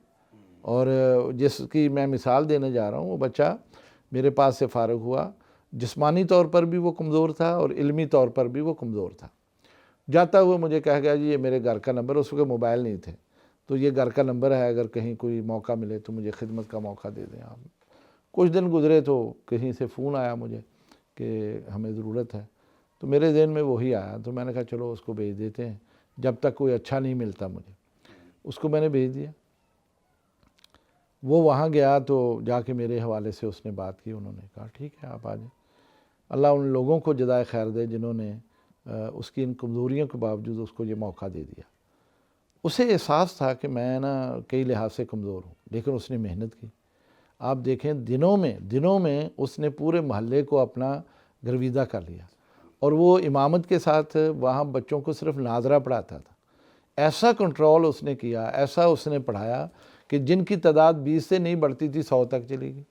اور جس کی میں مثال دینے جا رہا ہوں، وہ بچہ میرے پاس سے فارغ ہوا، جسمانی طور پر بھی وہ کمزور تھا اور علمی طور پر بھی وہ کمزور تھا۔ جاتا ہوا مجھے کہہ گیا جی یہ میرے گھر کا نمبر، اس وقت موبائل نہیں تھے، تو یہ گھر کا نمبر ہے، اگر کہیں کوئی موقع ملے تو مجھے خدمت کا موقع دے دیں آپ۔ کچھ دن گزرے تو کہیں سے فون آیا مجھے کہ ہمیں ضرورت ہے، تو میرے ذہن میں وہی آیا، تو میں نے کہا چلو اس کو بھیج دیتے ہیں، جب تک کوئی اچھا نہیں ملتا مجھے۔ اس کو میں نے بھیج دیا، وہ وہاں گیا تو جا کے میرے حوالے سے اس نے بات کی، انہوں نے کہا ٹھیک ہے آپ آ جائیں۔ اللہ ان لوگوں کو جزائے خیر دے جنہوں نے اس کی ان کمزوریوں کے باوجود اس کو یہ موقع دے دیا۔ اسے احساس تھا کہ میں نا کئی لحاظ سے کمزور ہوں، لیکن اس نے محنت کی۔ آپ دیکھیں دنوں میں اس نے پورے محلے کو اپنا گرویدہ کر لیا، اور وہ امامت کے ساتھ وہاں بچوں کو صرف ناظرہ پڑھاتا تھا۔ ایسا کنٹرول اس نے کیا، ایسا اس نے پڑھایا کہ جن کی تعداد 20 سے نہیں بڑھتی تھی 100 تک چلی گئی۔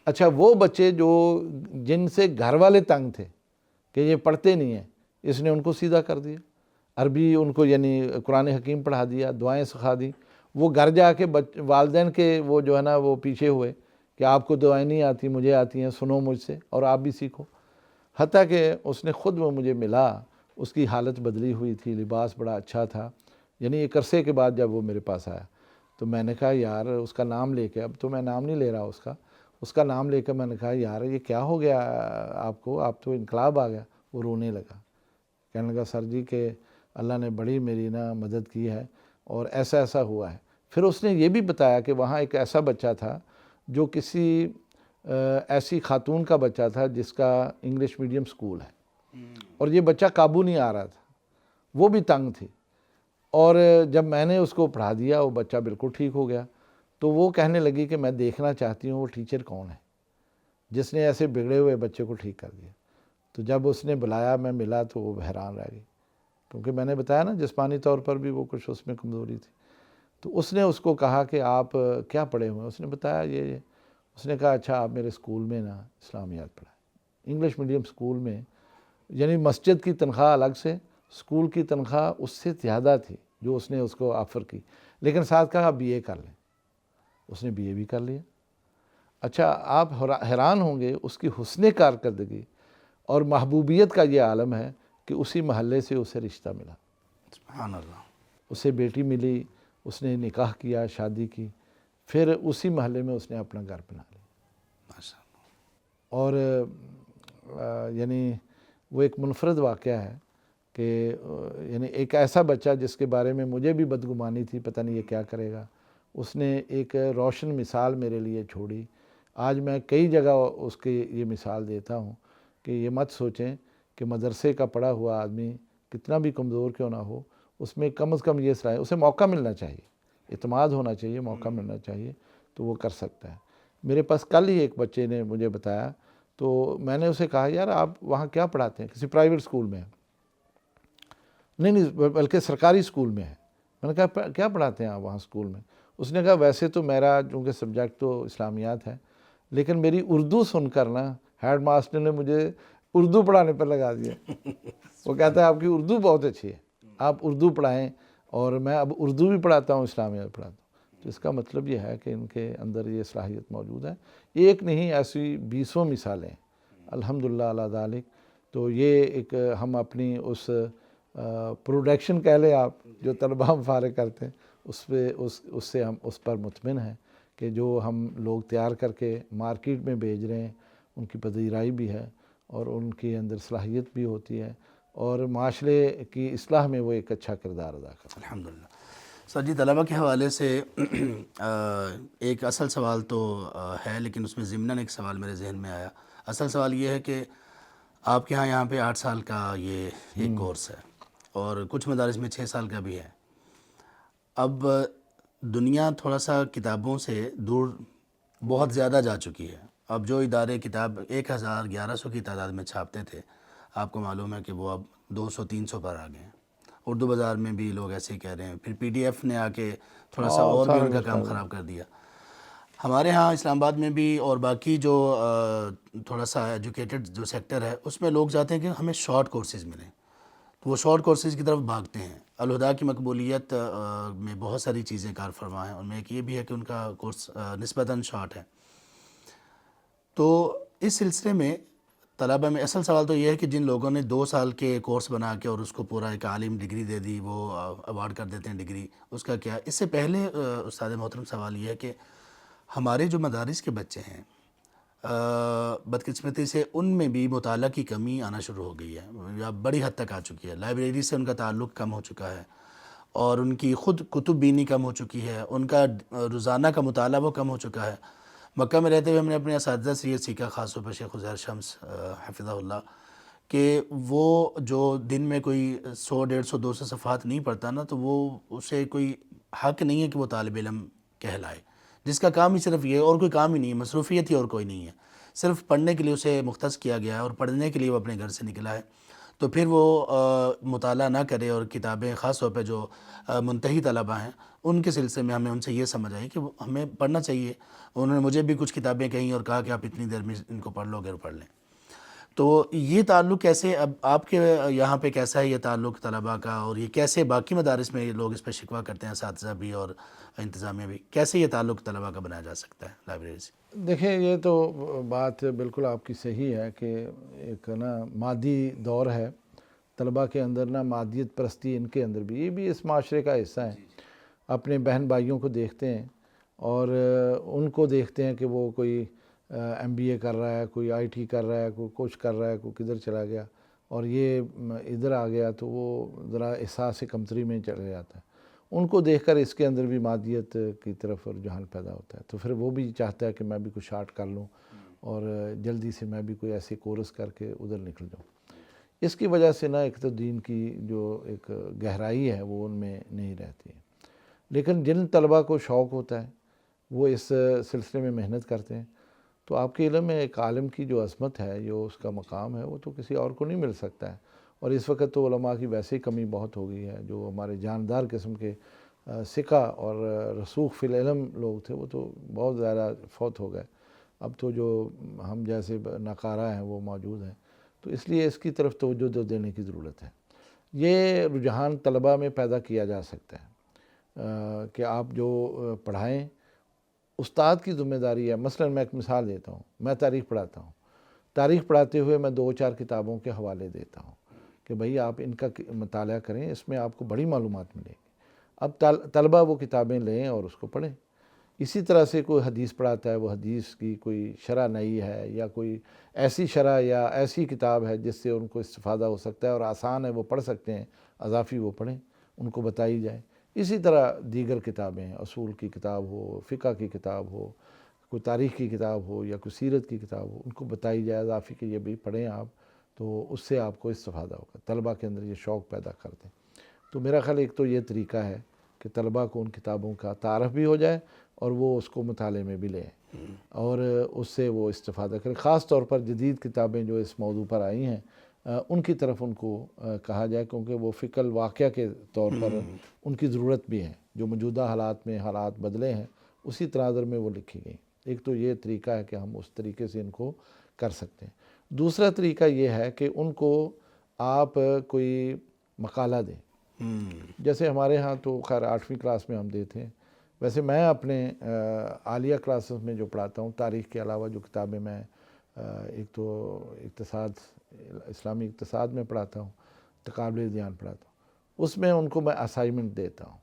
اچھا وہ بچے جن سے گھر والے تنگ تھے کہ یہ پڑھتے نہیں ہیں، اس نے ان کو سیدھا کر دیا، عربی ان کو یعنی قرآن حکیم پڑھا دیا، دعائیں سکھا دی۔ وہ گھر جا کے والدین کے وہ جو ہے نا وہ پیچھے ہوئے کہ آپ کو دعائیں نہیں آتی، مجھے آتی ہیں، سنو مجھ سے اور آپ بھی سیکھو۔ حتیٰ کہ اس نے خود وہ مجھے ملا، اس کی حالت بدلی ہوئی تھی، لباس بڑا اچھا تھا، یعنی ایک عرصے کے بعد جب وہ میرے پاس آیا تو میں نے کہا یار اس کا نام لے کے، اب تو میں نام نہیں لے رہا اس کا نام لے کے میں نے کہا یار یہ کیا ہو گیا آپ کو، آپ تو انقلاب آ گیا۔ وہ رونے لگا کہنے لگا سر جی کہ اللہ نے بڑی میری نا مدد کی ہے اور ایسا ایسا ہوا ہے. پھر اس نے یہ بھی بتایا کہ وہاں ایک ایسا بچہ تھا جو کسی ایسی خاتون کا بچہ تھا جس کا انگلش میڈیم سکول ہے اور یہ بچہ قابو نہیں آ رہا تھا, وہ بھی تنگ تھی. اور جب میں نے اس کو پڑھا دیا وہ بچہ بالکل ٹھیک ہو گیا. تو وہ کہنے لگی کہ میں دیکھنا چاہتی ہوں وہ ٹیچر کون ہے جس نے ایسے بگڑے ہوئے بچے کو ٹھیک کر دیا. تو جب اس نے بلایا, میں ملا تو وہ حیران رہ گئی, کیونکہ میں نے بتایا نا جسمانی طور پر بھی وہ کچھ اس میں کمزوری تھی. تو اس نے اس کو کہا کہ آپ کیا پڑھے ہوئے ہیں؟ اس نے بتایا یہ. اس نے کہا اچھا آپ میرے اسکول میں نا اسلامیات پڑھائیں, انگلش میڈیم اسکول میں. یعنی مسجد کی تنخواہ الگ سے, اسکول کی تنخواہ اس سے زیادہ تھی جو اس نے اس کو آفر کی, لیکن ساتھ کہا بی اے کر لیں. اس نے بی اے بھی کر لیا. اچھا آپ حیران ہوں گے اس کی حسن کارکردگی اور محبوبیت کا یہ عالم ہے کہ اسی محلے سے اسے رشتہ ملا, سبحان اللہ. اسے اسے بیٹی ملی, اس نے نکاح کیا, شادی کی, پھر اسی محلے میں اس نے اپنا گھر بنا لیا. ماشاء اللہ. اور یعنی وہ ایک منفرد واقعہ ہے کہ یعنی ایک ایسا بچہ جس کے بارے میں مجھے بھی بدگمانی تھی, پتہ نہیں یہ کیا کرے گا, اس نے ایک روشن مثال میرے لیے چھوڑی. آج میں کئی جگہ اس کی یہ مثال دیتا ہوں کہ یہ مت سوچیں کہ مدرسے کا پڑھا ہوا آدمی کتنا بھی کمزور کیوں نہ ہو, اس میں کم از کم یہ صلاحیت, اسے موقع ملنا چاہیے, اعتماد ہونا چاہیے, موقع ملنا چاہیے, تو وہ کر سکتا ہے. میرے پاس کل ہی ایک بچے نے مجھے بتایا, تو میں نے اسے کہا یار آپ وہاں کیا پڑھاتے ہیں؟ کسی پرائیویٹ اسکول میں ہے. نہیں بلکہ سرکاری اسکول میں ہے. میں نے کہا کیا پڑھاتے ہیں آپ وہاں اسکول میں؟ اس نے کہا ویسے تو میرا چونکہ سبجیکٹ تو اسلامیات ہے, لیکن میری اردو سن کر نا ہیڈ ماسٹر نے مجھے اردو پڑھانے پر لگا دیا. وہ کہتا ہے آپ کی اردو بہت اچھی ہے, آپ اردو پڑھائیں. اور میں اب اردو بھی پڑھاتا ہوں, اسلامیات پڑھاتا ہوں. تو اس کا مطلب یہ ہے کہ ان کے اندر یہ صلاحیت موجود ہے. ایک نہیں, ایسی 20 مثالیں ہیں الحمدللہ علی ذالک. تو یہ ایک ہم اپنی اس پروڈکشن کہہ لیں آپ, جو طلبہ ہم فارغ کرتے ہیں, اس سے ہم اس پر مطمئن ہیں کہ جو ہم لوگ تیار کر کے مارکیٹ میں بھیج رہے ہیں ان کی پذیرائی بھی ہے اور ان کے اندر صلاحیت بھی ہوتی ہے, اور معاشرے کی اصلاح میں وہ ایک اچھا کردار ادا کرتے ہیں. الحمدللہ. سر جی, طلبہ کے حوالے سے ایک اصل سوال تو ہے, لیکن اس میں ضمناً ایک سوال میرے ذہن میں آیا. اصل سوال یہ ہے کہ آپ کے یہاں پہ 8 سال کا یہ ایک کورس ہے اور کچھ مدارس میں 6 سال کا بھی ہے. اب دنیا تھوڑا سا کتابوں سے دور بہت زیادہ جا چکی ہے. اب جو ادارے کتاب 1100 کی تعداد میں چھاپتے تھے, آپ کو معلوم ہے کہ وہ اب 200-300 پر آ گئے ہیں. اردو بازار میں بھی لوگ ایسے ہی کہہ رہے ہیں. پھر پی ڈی ایف نے آ کے تھوڑا سا اور بھی ان کا کام خراب کر دیا. ہمارے ہاں اسلام آباد میں بھی اور باقی جو تھوڑا سا ایجوکیٹڈ جو سیکٹر ہے اس میں لوگ چاہتے ہیں کہ ہمیں شارٹ کورسز ملیں, تو وہ شارٹ کورسز کی طرف بھاگتے ہیں. الہدیٰ کی مقبولیت میں بہت ساری چیزیں کار فرما ہیں, ان میں ایک یہ بھی ہے کہ ان کا کورس نسبتاً شارٹ ہے. تو اس سلسلے میں طلبہ میں اصل سوال تو یہ ہے کہ جن لوگوں نے 2 سال کے کورس بنا کے اور اس کو پورا ایک عالم ڈگری دے دی, وہ ایوارڈ کر دیتے ہیں ڈگری, اس کا کیا؟ اس سے پہلے استاد محترم سوال یہ ہے کہ ہمارے جو مدارس کے بچے ہیں بدقسمتی سے ان میں بھی مطالعہ کی کمی آنا شروع ہو گئی ہے, یا بڑی حد تک آ چکی ہے. لائبریری سے ان کا تعلق کم ہو چکا ہے اور ان کی خود کتب بینی کم ہو چکی ہے, ان کا روزانہ کا مطالعہ وہ کم ہو چکا ہے. مکہ میں رہتے ہوئے ہم نے اپنے اساتذہ سے یہ سیکھا, خاص طور پر شیخ عزیر شمس حفظہ اللہ, کہ وہ جو دن میں کوئی 100-150-200 صفحات نہیں پڑھتا نا, تو وہ اسے کوئی حق نہیں ہے کہ وہ طالب علم کہلائے, جس کا کام ہی صرف یہ, اور کوئی کام ہی نہیں ہے, مصروفیت ہی اور کوئی نہیں ہے, صرف پڑھنے کے لیے اسے مختص کیا گیا ہے اور پڑھنے کے لیے وہ اپنے گھر سے نکلا ہے. تو پھر وہ مطالعہ نہ کرے, اور کتابیں خاص طور پہ جو منتہی طلبہ ہیں ان کے سلسلے میں ہمیں ان سے یہ سمجھ آئی کہ ہمیں پڑھنا چاہیے. انہوں نے مجھے بھی کچھ کتابیں کہیں اور کہا کہ آپ اتنی دیر میں ان کو پڑھ لو گے اور پڑھ لیں. تو یہ تعلق کیسے, اب آپ کے یہاں پہ کیسا ہے یہ تعلق طلباء کا, اور یہ کیسے باقی مدارس میں لوگ اس پہ شکوہ کرتے ہیں, اساتذہ بھی اور انتظامیہ بھی, کیسے یہ تعلق طلباء کا بنایا جا سکتا ہے لائبریری سے؟ دیکھیں یہ تو بات بالکل آپ کی صحیح ہے کہ ایک نا مادی دور ہے طلباء کے اندر, نا مادیت پرستی ان کے اندر بھی, یہ بھی اس معاشرے کا حصہ ہے. اپنے بہن بھائیوں کو دیکھتے ہیں اور ان کو دیکھتے ہیں کہ وہ کوئی ایم بی اے کر رہا ہے, کوئی آئی ٹی کر رہا ہے, کوئی کچھ کر رہا ہے, کوئی کدھر چلا گیا, اور یہ ادھر آ گیا تو وہ ذرا احساس کمتری میں چلے جاتا ہے. ان کو دیکھ کر اس کے اندر بھی مادیت کی طرف رجحان پیدا ہوتا ہے, تو پھر وہ بھی چاہتا ہے کہ میں بھی کچھ آرٹ کر لوں اور جلدی سے میں بھی کوئی ایسی کورس کر کے ادھر نکل جاؤں. اس کی وجہ سے نا ایک تو دین کی جو ایک گہرائی ہے وہ ان میں نہیں رہتی ہے. لیکن جن طلباء کو شوق ہوتا ہے وہ اس سلسلے میں محنت کرتے ہیں, تو آپ کے علم میں ایک عالم کی جو عظمت ہے, جو اس کا مقام ہے, وہ تو کسی اور کو نہیں مل سکتا ہے. اور اس وقت تو علماء کی ویسے ہی کمی بہت ہو گئی ہے. جو ہمارے جاندار قسم کے ثقہ اور رسوخ فی العلم لوگ تھے وہ تو بہت زیادہ فوت ہو گئے. اب تو جو ہم جیسے ناکارہ ہیں وہ موجود ہیں, تو اس لیے اس کی طرف توجہ دینے کی ضرورت ہے. یہ رجحان طلباء میں پیدا کیا جا سکتا ہے کہ آپ جو پڑھائیں, استاد کی ذمہ داری ہے. مثلا میں ایک مثال دیتا ہوں, میں تاریخ پڑھاتا ہوں. تاریخ پڑھاتے ہوئے میں 2-4 کتابوں کے حوالے دیتا ہوں کہ بھئی آپ ان کا مطالعہ کریں, اس میں آپ کو بڑی معلومات ملے گی. اب طلباء وہ کتابیں لیں اور اس کو پڑھیں. اسی طرح سے کوئی حدیث پڑھاتا ہے, وہ حدیث کی کوئی شرح نئی ہے یا کوئی ایسی شرح یا ایسی کتاب ہے جس سے ان کو استفادہ ہو سکتا ہے اور آسان ہے, وہ پڑھ سکتے ہیں, اضافی وہ پڑھیں, ان کو بتائی جائے. اسی طرح دیگر کتابیں, اصول کی کتاب ہو, فقہ کی کتاب ہو, کوئی تاریخ کی کتاب ہو یا کوئی سیرت کی کتاب ہو, ان کو بتائی جائے اضافی کہ یہ بھی پڑھیں آپ, تو اس سے آپ کو استفادہ ہوگا. طلباء کے اندر یہ شوق پیدا کر دیں. تو میرا خیال ایک تو یہ طریقہ ہے کہ طلباء کو ان کتابوں کا تعارف بھی ہو جائے اور وہ اس کو مطالعے میں بھی لیں اور اس سے وہ استفادہ کریں. خاص طور پر جدید کتابیں جو اس موضوع پر آئی ہیں ان کی طرف ان کو کہا جائے, کیونکہ وہ فقہ الواقعہ کے طور پر ان کی ضرورت بھی ہے. جو موجودہ حالات میں حالات بدلے ہیں اسی تناظر میں وہ لکھی گئی. ایک تو یہ طریقہ ہے کہ ہم اس طریقے سے ان کو کر سکتے ہیں. دوسرا طریقہ یہ ہے کہ ان کو آپ کوئی مقالہ دیں. جیسے ہمارے ہاں تو خیر 8ویں کلاس میں ہم دیتے ہیں, ویسے میں اپنے عالیہ کلاسز میں جو پڑھاتا ہوں, تاریخ کے علاوہ جو کتابیں میں ایک تو اقتصاد, اسلامی اقتصاد میں پڑھاتا ہوں, تقابل دھیان پڑھاتا ہوں, اس میں ان کو میں اسائنمنٹ دیتا ہوں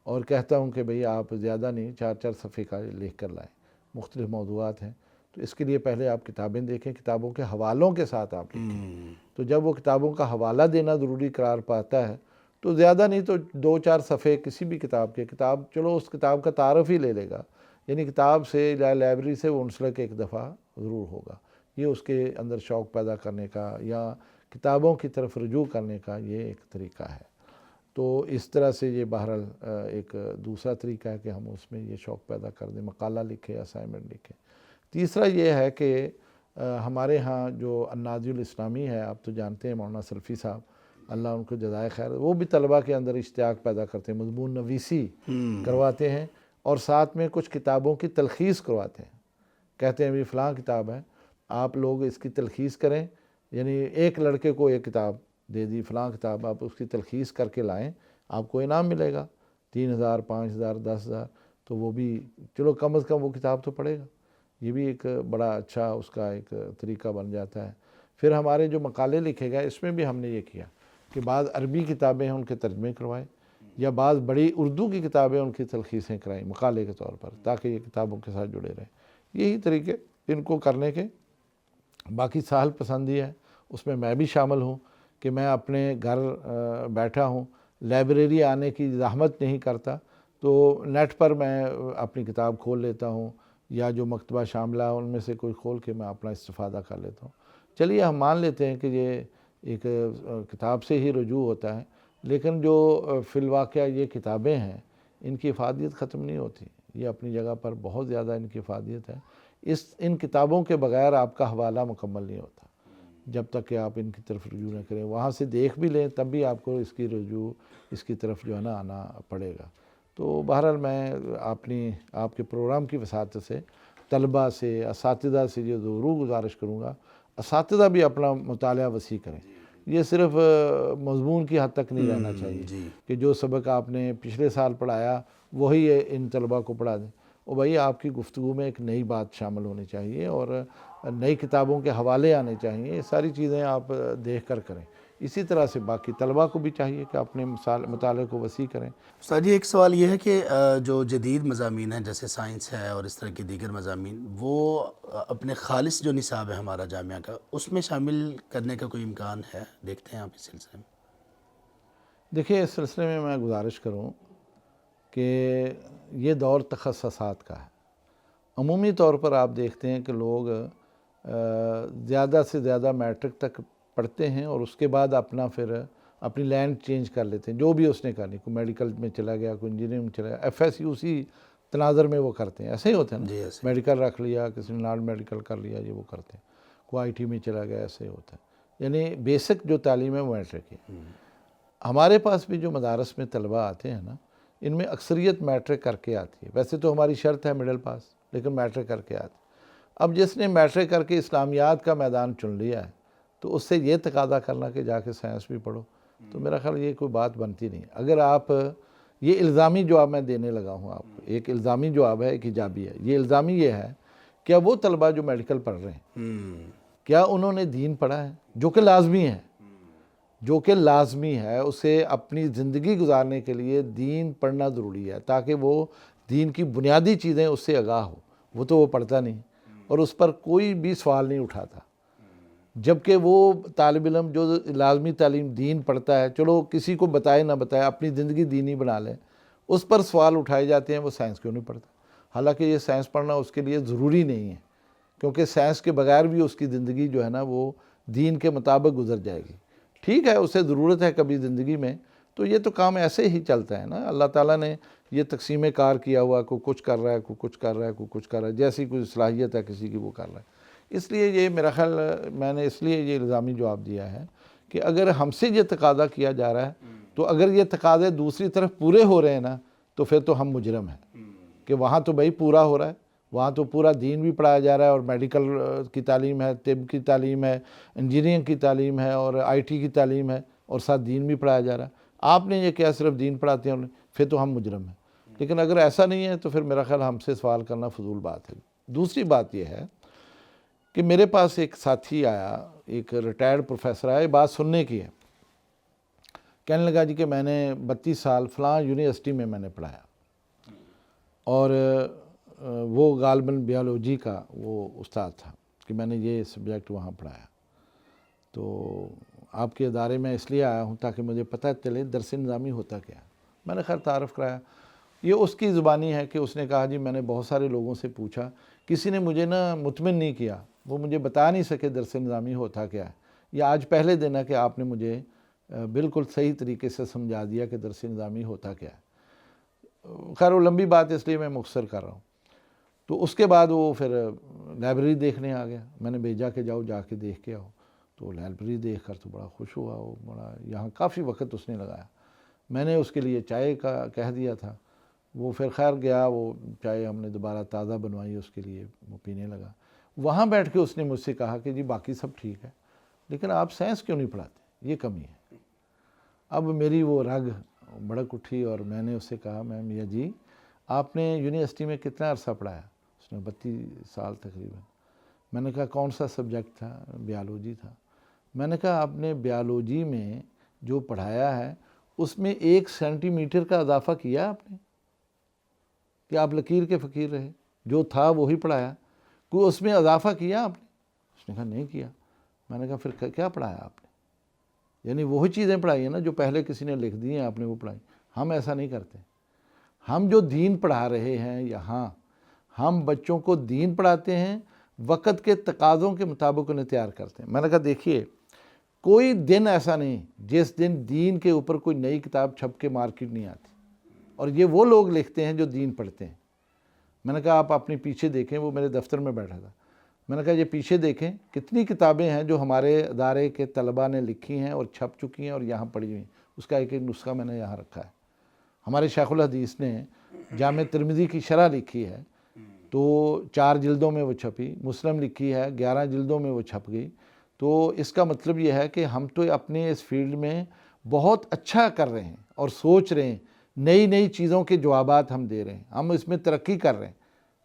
اور کہتا ہوں کہ بھئی آپ زیادہ نہیں 4-4 صفحے کا لکھ کر لائیں. مختلف موضوعات ہیں, تو اس کے لیے پہلے آپ کتابیں دیکھیں, کتابوں کے حوالوں کے ساتھ آپ لکھیں. تو جب وہ کتابوں کا حوالہ دینا ضروری قرار پاتا ہے تو زیادہ نہیں تو 2-4 صفحے کسی بھی کتاب کے, کتاب چلو اس کتاب کا تعارف ہی لے لے گا, یعنی کتاب سے یا لائبریری سے وہ منسلک ایک دفعہ ضرور ہوگا. یہ اس کے اندر شوق پیدا کرنے کا یا کتابوں کی طرف رجوع کرنے کا یہ ایک طریقہ ہے. تو اس طرح سے یہ بہرحال ایک دوسرا طریقہ ہے کہ ہم اس میں یہ شوق پیدا کر دیں, مقالہ لکھیں, اسائنمنٹ لکھیں. تیسرا یہ ہے کہ ہمارے ہاں جو النادی الاسلامی ہے, آپ تو جانتے ہیں مولانا سلفی صاحب, اللہ ان کو جزائے خیر, وہ بھی طلباء کے اندر اشتیاق پیدا کرتے ہیں, مضمون نویسی کرواتے ہیں اور ساتھ میں کچھ کتابوں کی تلخیص کرواتے ہیں. کہتے ہیں بھی فلاں کتاب ہے, آپ لوگ اس کی تلخیص کریں, یعنی ایک لڑکے کو ایک کتاب دے دی, فلاں کتاب, آپ اس کی تلخیص کر کے لائیں, آپ کو انعام ملے گا 3000 5000 10,000. تو وہ بھی چلو کم از کم وہ کتاب تو پڑھے گا. یہ بھی ایک بڑا اچھا اس کا ایک طریقہ بن جاتا ہے. پھر ہمارے جو مقالے لکھے گئے اس میں بھی ہم نے یہ کیا کہ بعض عربی کتابیں ہیں ان کے ترجمے کروائے, یا بعض بڑی اردو کی کتابیں ان کی تلخیصیں کرائیں مقالے کے طور پر, تاکہ یہ کتابوں کے ساتھ جڑے رہیں. یہی طریقے ان کو کرنے کے. باقی سہل پسندی ہے, اس میں بھی شامل ہوں کہ میں اپنے گھر بیٹھا ہوں, لائبریری آنے کی زحمت نہیں کرتا, تو نیٹ پر میں اپنی کتاب کھول لیتا ہوں یا جو مکتبہ شاملہ ہے ان میں سے کوئی کھول کے میں اپنا استفادہ کر لیتا ہوں. چلیے ہم مان لیتے ہیں کہ یہ ایک کتاب سے ہی رجوع ہوتا ہے, لیکن جو فی الواقعہ یہ کتابیں ہیں ان کی افادیت ختم نہیں ہوتی. یہ اپنی جگہ پر بہت زیادہ ان کی افادیت ہے. ان کتابوں کے بغیر آپ کا حوالہ مکمل نہیں ہوتا جب تک کہ آپ ان کی طرف رجوع نہ کریں. وہاں سے دیکھ بھی لیں تب بھی آپ کو اس کی رجوع, اس کی طرف جو ہے نا آنا پڑے گا. تو بہرحال میں آپ کے پروگرام کی وساطت سے طلباء سے, اساتذہ سے یہ ضرور گزارش کروں گا, اساتذہ بھی اپنا مطالعہ وسیع کریں. یہ صرف مضمون کی حد تک نہیں رہنا چاہیے کہ جو سبق آپ نے پچھلے سال پڑھایا وہی ان طلباء کو پڑھا دیں. اور بھائی آپ کی گفتگو میں ایک نئی بات شامل ہونی چاہیے اور نئی کتابوں کے حوالے آنے چاہیے. یہ ساری چیزیں آپ دیکھ کر کریں. اسی طرح سے باقی طلباء کو بھی چاہیے کہ اپنے مطالعے کو وسیع کریں۔ استاد جی ایک سوال یہ ہے کہ جو جدید مضامین ہیں جیسے سائنس ہے اور اس طرح کے دیگر مضامین، وہ اپنے خالص جو نصاب ہے ہمارا جامعہ کا، اس میں شامل کرنے کا کوئی امکان ہے؟ دیکھتے ہیں آپ اس سلسلے میں؟ دیکھیے اس سلسلے میں میں گزارش کروں کہ یہ دور تخصصات کا ہے۔ عمومی طور پر آپ دیکھتے ہیں کہ لوگ زیادہ سے زیادہ میٹرک تک پڑھتے ہیں اور اس کے بعد پھر اپنی لائن چینج کر لیتے ہیں، جو بھی اس نے کرنی، کوئی میڈیکل میں چلا گیا، کوئی انجینئرنگ میں چلا گیا، ایف ایس سی اسی تناظر میں وہ کرتے ہیں، ایسے ہی ہوتا ہے نا، جی ایسے میڈیکل رکھ لیا، کسی نے نان میڈیکل کر لیا، یہ وہ کرتے ہیں، کوئی آئی ٹی میں چلا گیا، ایسے ہی ہوتا ہے۔ یعنی بیسک جو تعلیم ہے وہ میٹرک ہے۔ ہمارے پاس بھی جو مدارس میں طلباء آتے ہیں نا، ان میں اکثریت میٹرک کر کے آتی ہے۔ ویسے تو ہماری شرط ہے مڈل پاس، لیکن میٹرک کر کے آتی ہے۔ اب جس نے میٹرک کر کے اسلامیات کا میدان چن لیا ہے تو اس سے یہ تقاضا کرنا کہ جا کے سائنس بھی پڑھو، تو میرا خیال یہ کوئی بات بنتی نہیں۔ اگر آپ یہ الزامی جواب میں دینے لگا ہوں آپ کو، ایک الزامی جواب ہے، ایک ایجابی ہے۔ یہ الزامی یہ ہے، کیا وہ طلباء جو میڈیکل پڑھ رہے ہیں کیا انہوں نے دین پڑھا ہے؟ جو کہ لازمی ہے، اسے اپنی زندگی گزارنے کے لیے دین پڑھنا ضروری ہے، تاکہ وہ دین کی بنیادی چیزیں اس سے آگاہ ہو۔ وہ تو وہ پڑھتا نہیں اور اس پر کوئی بھی سوال نہیں اٹھاتا، جبکہ وہ طالب علم جو لازمی تعلیم دین پڑھتا ہے، چلو کسی کو بتائے نہ بتائے، اپنی زندگی دینی بنا لے، اس پر سوال اٹھائے جاتے ہیں وہ سائنس کیوں نہیں پڑھتا۔ حالانکہ یہ سائنس پڑھنا اس کے لیے ضروری نہیں ہے، کیونکہ سائنس کے بغیر بھی اس کی زندگی جو ہے نا وہ دین کے مطابق گزر جائے گی۔ ٹھیک ہے، اسے ضرورت ہے کبھی زندگی میں، تو یہ تو کام ایسے ہی چلتا ہے نا۔ اللہ تعالیٰ نے یہ تقسیم کار کیا ہوا، کوئی کچھ کر رہا ہے، کوئی کچھ کر رہا ہے، کوئی کچھ کر رہا ہے، جیسی کوئی صلاحیت ہے کسی کی وہ کر رہا ہے۔ اس لیے یہ میرا خیال، میں نے اس لیے یہ الزامی جواب دیا ہے کہ اگر ہم سے یہ تقاضا کیا جا رہا ہے تو اگر یہ تقاضے دوسری طرف پورے ہو رہے ہیں نا تو پھر تو ہم مجرم ہیں، کہ وہاں تو بھائی پورا ہو رہا ہے، وہاں تو پورا دین بھی پڑھایا جا رہا ہے اور میڈیکل کی تعلیم ہے، طب کی تعلیم ہے، انجینئرنگ کی تعلیم ہے اور آئی ٹی کی تعلیم ہے، اور ساتھ دین بھی پڑھایا جا رہا ہے۔ آپ نے یہ کیا صرف دین پڑھاتے ہیں، پھر تو ہم مجرم ہیں۔ لیکن اگر ایسا نہیں ہے تو پھر میرا خیال ہم سے سوال کرنا فضول بات ہے۔ دوسری بات یہ ہے کہ میرے پاس ایک ساتھی آیا، ایک ریٹائرڈ پروفیسر آیا، یہ بات سننے کی ہے، کہنے لگا جی کہ میں نے 32 سال فلاں یونیورسٹی میں نے پڑھایا، اور وہ غالباً بیالوجی کا وہ استاد تھا کہ میں نے یہ سبجیکٹ وہاں پڑھایا، تو آپ کے ادارے میں اس لیے آیا ہوں تاکہ مجھے پتہ چلے درس نظامی ہوتا کیا۔ میں نے خیر تعارف کرایا۔ یہ اس کی زبانی ہے کہ اس نے کہا جی میں نے بہت سارے لوگوں سے پوچھا، کسی نے مجھے مطمئن نہیں کیا، وہ مجھے بتا نہیں سکے درس نظامی ہوتا کیا ہے۔ یہ آج پہلے دن ہے کہ آپ نے مجھے بالکل صحیح طریقے سے سمجھا دیا کہ درس نظامی ہوتا کیا ہے۔ خیر وہ لمبی بات اس لیے میں مختصر کر رہا ہوں۔ تو اس کے بعد وہ پھر لائبریری دیکھنے آ گیا، میں نے بھیجا کہ جاؤ جا کے دیکھ کے آؤ، تو لائبریری دیکھ کر تو بڑا خوش ہوا، وہ بڑا یہاں کافی وقت اس نے لگایا۔ میں نے اس کے لیے چائے کا کہہ دیا تھا، وہ پھر خیر گیا، وہ چائے ہم نے دوبارہ تازہ بنوائی اس کے لیے، وہ پینے لگا۔ وہاں بیٹھ کے اس نے مجھ سے کہا کہ جی باقی سب ٹھیک ہے لیکن آپ سائنس کیوں نہیں پڑھاتے، یہ کمی ہے۔ اب میری وہ رگ بڑک اٹھی اور میں نے اس سے کہا میں میاں جی آپ نے یونیورسٹی میں کتنا عرصہ پڑھایا؟ اس نے 32 سال تقریباً۔ میں نے کہا کون سا سبجیکٹ تھا؟ بیالوجی تھا۔ میں نے کہا آپ نے بیالوجی میں جو پڑھایا ہے اس میں 1 سینٹی میٹر کا اضافہ کیا آپ نے کہ آپ لکیر کے فقیر رہے؟ جو تھا وہی پڑھایا، کوئی اس میں اضافہ کیا آپ نے؟ اس نے کہا نہیں کیا۔ میں نے کہا پھر کیا پڑھایا آپ نے؟ یعنی وہی چیزیں پڑھائی ہیں نا جو پہلے کسی نے لکھ دی ہیں، آپ نے وہ پڑھائی۔ ہم ایسا نہیں کرتے۔ ہم جو دین پڑھا رہے ہیں یہاں، ہم بچوں کو دین پڑھاتے ہیں، وقت کے تقاضوں کے مطابق انہیں تیار کرتے ہیں۔ میں نے کہا دیکھیے کوئی دن ایسا نہیں جس دن دین کے اوپر کوئی نئی کتاب چھپ کے مارکیٹ نہیں آتی، اور یہ وہ لوگ لکھتے ہیں جو دین پڑھتے ہیں۔ میں نے کہا آپ اپنے پیچھے دیکھیں، وہ میرے دفتر میں بیٹھا تھا، میں نے کہا یہ پیچھے دیکھیں کتنی کتابیں ہیں جو ہمارے ادارے کے طلباء نے لکھی ہیں اور چھپ چکی ہیں اور یہاں پڑھی ہوئی ہیں، اس کا ایک نسخہ میں نے یہاں رکھا ہے۔ ہمارے شیخ الحدیث نے جامع ترمذی کی شرح لکھی ہے، تو 4 جلدوں میں وہ چھپی، مسلم لکھی ہے 11 جلدوں میں وہ چھپ گئی۔ تو اس کا مطلب یہ ہے کہ ہم تو اپنے اس فیلڈ میں بہت اچھا کر رہے ہیں اور سوچ رہے ہیں، نئی نئی چیزوں کے جوابات ہم دے رہے ہیں، ہم اس میں ترقی کر رہے ہیں۔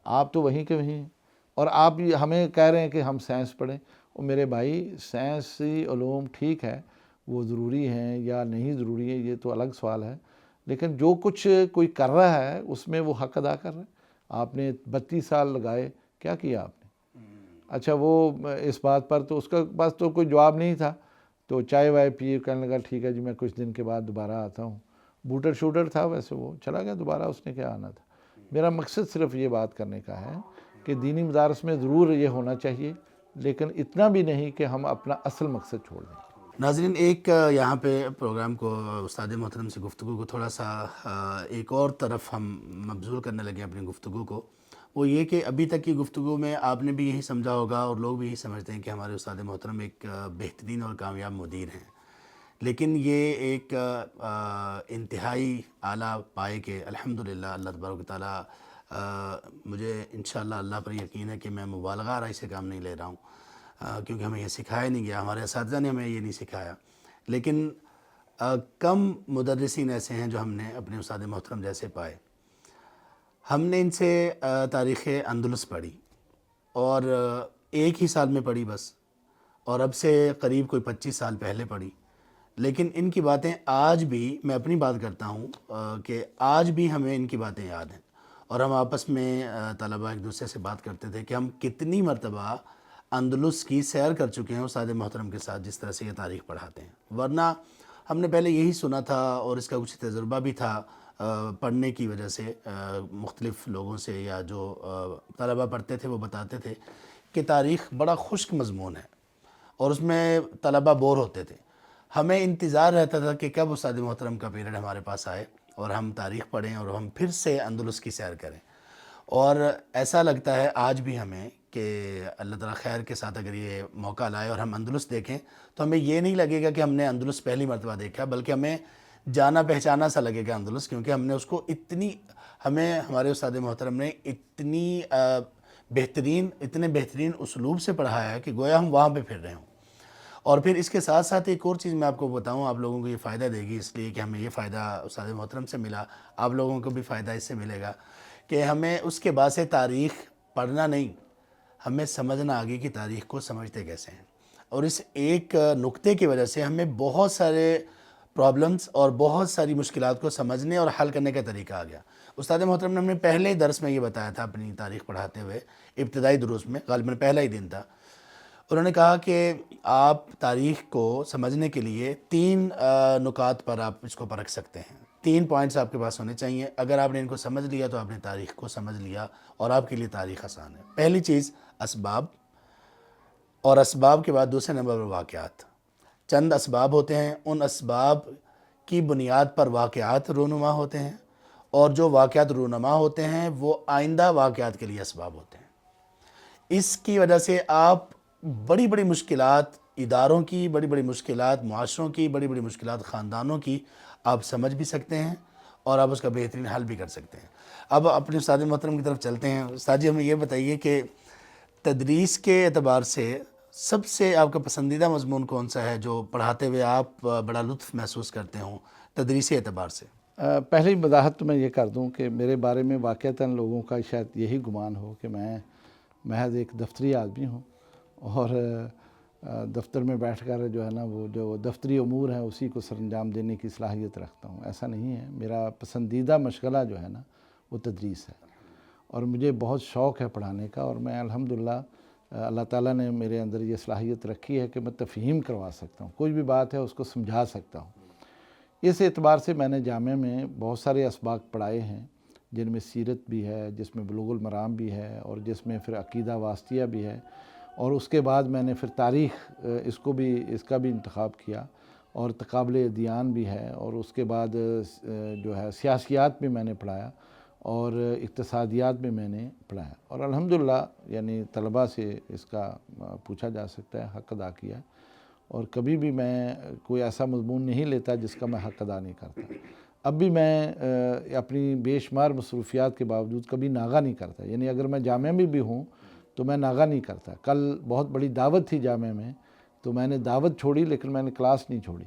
آپ تو وہیں کے وہیں ہیں، اور آپ ہمیں کہہ رہے ہیں کہ ہم سائنس پڑھیں۔ اور میرے بھائی سائنسی علوم ٹھیک ہے، وہ ضروری ہیں یا نہیں ضروری ہے یہ تو الگ سوال ہے، لیکن جو کچھ کوئی کر رہا ہے اس میں وہ حق ادا کر رہا ہے۔ آپ نے 32 سال لگائے، کیا کیا آپ نے؟ اچھا وہ اس بات پر تو اس کا پاس تو کوئی جواب نہیں تھا، تو چائے وائے پیے، کہنے لگا ٹھیک ہے جی میں کچھ دن کے بعد دوبارہ آتا ہوں۔ بوٹر شوٹر تھا ویسے، وہ چلا گیا دوبارہ، اس نے کیا آنا تھا۔ میرا مقصد صرف یہ بات کرنے کا ہے کہ دینی مدارس میں ضرور یہ ہونا چاہیے، لیکن اتنا بھی نہیں کہ ہم اپنا اصل مقصد چھوڑ دیں۔ ناظرین، ایک یہاں پہ پروگرام کو استاد محترم سے گفتگو کو تھوڑا سا ایک اور طرف ہم مبذول کرنے لگے اپنی گفتگو کو، وہ یہ کہ ابھی تک کی گفتگو میں آپ نے بھی یہی سمجھا ہوگا اور لوگ بھی یہی سمجھتے ہیں کہ ہمارے استاد محترم ایک بہترین اور کامیاب مدیر ہیں، لیکن یہ ایک انتہائی اعلیٰ پائے کے الحمدللہ اللہ تبارک و تعالیٰ، مجھے انشاءاللہ اللہ پر یقین ہے کہ میں مبالغہ آرائی سے کام نہیں لے رہا ہوں، کیونکہ ہمیں یہ سکھایا نہیں گیا، ہمارے اساتذہ نے ہمیں یہ نہیں سکھایا، لیکن کم مدرسین ایسے ہیں جو ہم نے اپنے استاد محترم جیسے پائے۔ ہم نے ان سے تاریخ اندلس پڑھی، اور ایک ہی سال میں پڑھی بس، اور اب سے قریب کوئی 25 سال پہلے پڑھی، لیکن ان کی باتیں آج بھی، میں اپنی بات کرتا ہوں کہ آج بھی ہمیں ان کی باتیں یاد ہیں، اور ہم آپس میں طلباء ایک دوسرے سے بات کرتے تھے کہ ہم کتنی مرتبہ اندلس کی سیر کر چکے ہیں استاد محترم کے ساتھ، جس طرح سے یہ تاریخ پڑھاتے ہیں، ورنہ ہم نے پہلے یہی سنا تھا اور اس کا کچھ تجربہ بھی تھا پڑھنے کی وجہ سے، مختلف لوگوں سے یا جو طلباء پڑھتے تھے وہ بتاتے تھے کہ تاریخ بڑا خشک مضمون ہے اور اس میں طلباء بور ہوتے تھے۔ ہمیں انتظار رہتا تھا کہ کب استاد محترم کا پیریڈ ہمارے پاس آئے اور ہم تاریخ پڑھیں اور ہم پھر سے اندلس کی سیر کریں، اور ایسا لگتا ہے آج بھی ہمیں کہ اللہ تعالیٰ خیر کے ساتھ اگر یہ موقع لائے اور ہم اندلس دیکھیں تو ہمیں یہ نہیں لگے گا کہ ہم نے اندلس پہلی مرتبہ دیکھا، بلکہ ہمیں جانا پہچانا سا لگے گا اندلس، کیونکہ ہم نے اس کو ہمیں ہمارے استاد محترم نے اتنے بہترین اسلوب سے پڑھایا ہے کہ گویا ہم وہاں پہ پھر رہے ہوں۔ اور پھر اس کے ساتھ ساتھ ایک اور چیز میں آپ کو بتاؤں، آپ لوگوں کو یہ فائدہ دے گی، اس لیے کہ ہمیں یہ فائدہ استاد محترم سے ملا، آپ لوگوں کو بھی فائدہ اس سے ملے گا کہ ہمیں اس کے بعد سے تاریخ پڑھنا نہیں، ہمیں سمجھنا آگے کہ تاریخ کو سمجھتے کیسے ہیں، اور اس ایک نقطے کی وجہ سے ہمیں بہت سارے پرابلمز اور بہت ساری مشکلات کو سمجھنے اور حل کرنے کا طریقہ آ گیا۔ استاد محترم نے ہمیں پہلے درس میں یہ بتایا تھا اپنی تاریخ پڑھاتے ہوئے، ابتدائی دروس میں، غالباً پہلا ہی دن تھا، انہوں نے کہا کہ آپ تاریخ کو سمجھنے کے لیے 3 نکات پر آپ اس کو پرکھ سکتے ہیں، 3 پوائنٹس آپ کے پاس ہونے چاہیے، اگر آپ نے ان کو سمجھ لیا تو آپ نے تاریخ کو سمجھ لیا اور آپ کے لیے تاریخ آسان ہے۔ پہلی چیز اسباب، اور اسباب کے بعد دوسرے نمبر پر واقعات۔ چند اسباب ہوتے ہیں، ان اسباب کی بنیاد پر واقعات رونما ہوتے ہیں، اور جو واقعات رونما ہوتے ہیں وہ آئندہ واقعات کے لیے اسباب ہوتے ہیں۔ اس کی وجہ سے آپ بڑی بڑی مشکلات اداروں کی، بڑی بڑی مشکلات معاشروں کی، بڑی بڑی مشکلات خاندانوں کی آپ سمجھ بھی سکتے ہیں اور آپ اس کا بہترین حل بھی کر سکتے ہیں۔ اب اپنے استاد محترم کی طرف چلتے ہیں۔ استاد جی ہمیں یہ بتائیے کہ تدریس کے اعتبار سے سب سے آپ کا پسندیدہ مضمون کون سا ہے جو پڑھاتے ہوئے آپ بڑا لطف محسوس کرتے ہوں تدریسی اعتبار سے؟ پہلی وضاحت تو میں یہ کر دوں کہ میرے بارے میں واقعتاً لوگوں کا شاید یہی گمان ہو کہ میں محض ایک دفتری آدمی ہوں اور دفتر میں بیٹھ کر جو ہے نا وہ جو دفتری امور ہیں اسی کو سر انجام دینے کی صلاحیت رکھتا ہوں۔ ایسا نہیں ہے، میرا پسندیدہ مشغلہ جو ہے نا وہ تدریس ہے، اور مجھے بہت شوق ہے پڑھانے کا، اور میں الحمدللہ اللہ تعالیٰ نے میرے اندر یہ صلاحیت رکھی ہے کہ میں تفہیم کروا سکتا ہوں، کوئی بھی بات ہے اس کو سمجھا سکتا ہوں۔ اس اعتبار سے میں نے جامعہ میں بہت سارے اسباق پڑھائے ہیں، جن میں سیرت بھی ہے، جس میں بلوغ المرام بھی ہے، اور جس میں پھر عقیدہ واسطیہ بھی ہے، اور اس کے بعد میں نے پھر تاریخ اس کا بھی انتخاب کیا، اور تقابل ادیان بھی ہے، اور اس کے بعد جو ہے سیاسیات بھی میں نے پڑھایا اور اقتصادیات بھی میں نے پڑھایا، اور الحمدللہ یعنی طلباء سے اس کا پوچھا جا سکتا ہے، حق ادا کیا، اور کبھی بھی میں کوئی ایسا مضمون نہیں لیتا جس کا میں حق ادا نہیں کرتا۔ اب بھی میں اپنی بے شمار مصروفیات کے باوجود کبھی ناغہ نہیں کرتا، یعنی اگر میں جامعہ میں بھی ہوں تو میں ناغہ نہیں کرتا۔ کل بہت بڑی دعوت تھی جامعہ میں، تو میں نے دعوت چھوڑی لیکن میں نے کلاس نہیں چھوڑی۔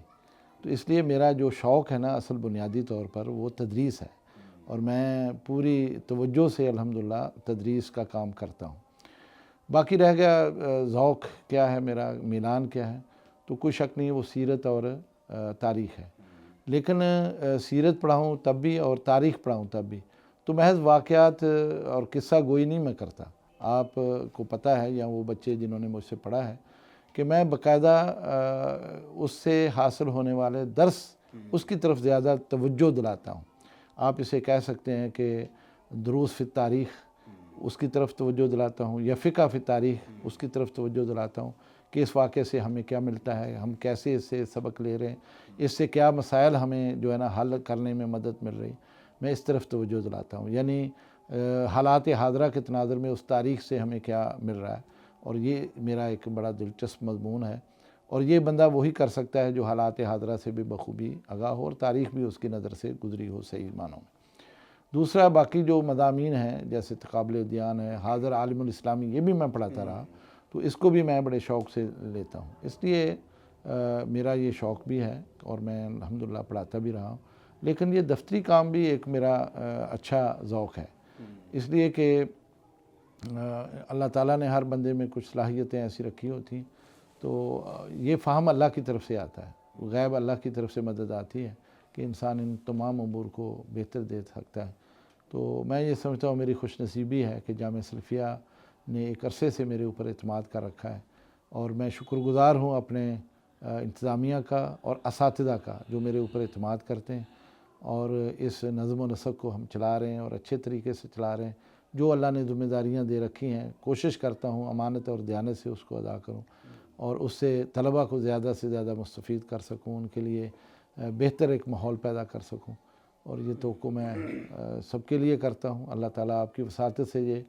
تو اس لیے میرا جو شوق ہے نا اصل بنیادی طور پر وہ تدریس ہے، اور میں پوری توجہ سے الحمدللہ تدریس کا کام کرتا ہوں۔ باقی رہ گیا ذوق کیا ہے میرا، میلان کیا ہے، تو کوئی شک نہیں وہ سیرت اور تاریخ ہے. لیکن سیرت پڑھاؤں تب بھی اور تاریخ پڑھاؤں تب بھی تو محض واقعات اور قصہ گوئی نہیں میں کرتا. آپ کو پتہ ہے یا وہ بچے جنہوں نے مجھ سے پڑھا ہے کہ میں باقاعدہ اس سے حاصل ہونے والے درس اس کی طرف زیادہ توجہ دلاتا ہوں. آپ اسے کہہ سکتے ہیں کہ دروس فی تاریخ اس کی طرف توجہ دلاتا ہوں یا فقہ فی تاریخ اس کی طرف توجہ دلاتا ہوں کہ اس واقعے سے ہمیں کیا ملتا ہے, ہم کیسے اس سے سبق لے رہے ہیں, اس سے کیا مسائل ہمیں جو ہے نا حل کرنے میں مدد مل رہی. میں اس طرف توجہ دلاتا ہوں, یعنی حالات حاضرہ کے تناظر میں اس تاریخ سے ہمیں کیا مل رہا ہے. اور یہ میرا ایک بڑا دلچسپ مضمون ہے, اور یہ بندہ وہی کر سکتا ہے جو حالات حاضرہ سے بھی بخوبی آگاہ ہو اور تاریخ بھی اس کی نظر سے گزری ہو صحیح معنوں میں. دوسرا باقی جو مضامین ہیں جیسے تقابل ادیان ہے, حاضر عالم الاسلامی, یہ بھی میں پڑھاتا رہا تو اس کو بھی میں بڑے شوق سے لیتا ہوں. اس لیے میرا یہ شوق بھی ہے اور میں الحمدللہ پڑھاتا بھی رہا ہوں. لیکن یہ دفتری کام بھی ایک میرا اچھا ذوق ہے, اس لیے کہ اللہ تعالیٰ نے ہر بندے میں کچھ صلاحیتیں ایسی رکھی ہوتی تو یہ فہم اللہ کی طرف سے آتا ہے, غیب اللہ کی طرف سے مدد آتی ہے کہ انسان ان تمام امور کو بہتر دے سکتا ہے. تو میں یہ سمجھتا ہوں میری خوش نصیبی ہے کہ جامعہ سلفیہ نے ایک عرصے سے میرے اوپر اعتماد کر رکھا ہے, اور میں شکر گزار ہوں اپنے انتظامیہ کا اور اساتذہ کا جو میرے اوپر اعتماد کرتے ہیں, اور اس نظم و نسق کو ہم چلا رہے ہیں اور اچھے طریقے سے چلا رہے ہیں. جو اللہ نے ذمہ داریاں دے رکھی ہیں کوشش کرتا ہوں امانت اور دیانت سے اس کو ادا کروں, اور اس سے طلبہ کو زیادہ سے زیادہ مستفید کر سکوں, ان کے لیے بہتر ایک ماحول پیدا کر سکوں. اور یہ توقع میں سب کے لیے کرتا ہوں. اللہ تعالیٰ آپ کی وساطت سے یہ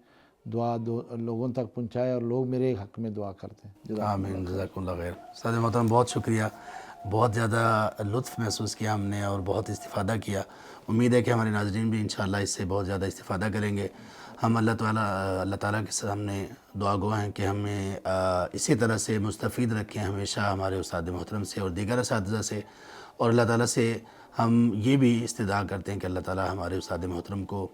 دعا لوگوں تک پہنچائے اور لوگ میرے حق میں دعا کرتے ہیں. آمین, جزاکم اللہ خیر. استاد محترم بہت شکریہ, بہت زیادہ لطف محسوس کیا ہم نے اور بہت استفادہ کیا. امید ہے کہ ہمارے ناظرین بھی انشاءاللہ اس سے بہت زیادہ استفادہ کریں گے. ہم اللہ تعالیٰ کے سامنے دعا گو ہیں کہ ہمیں اسی طرح سے مستفید رکھیں ہمیشہ ہمارے استاد محترم سے اور دیگر اساتذہ سے, اور اللہ تعالیٰ سے ہم یہ بھی استدعا کرتے ہیں کہ اللہ تعالیٰ ہمارے استاد محترم کو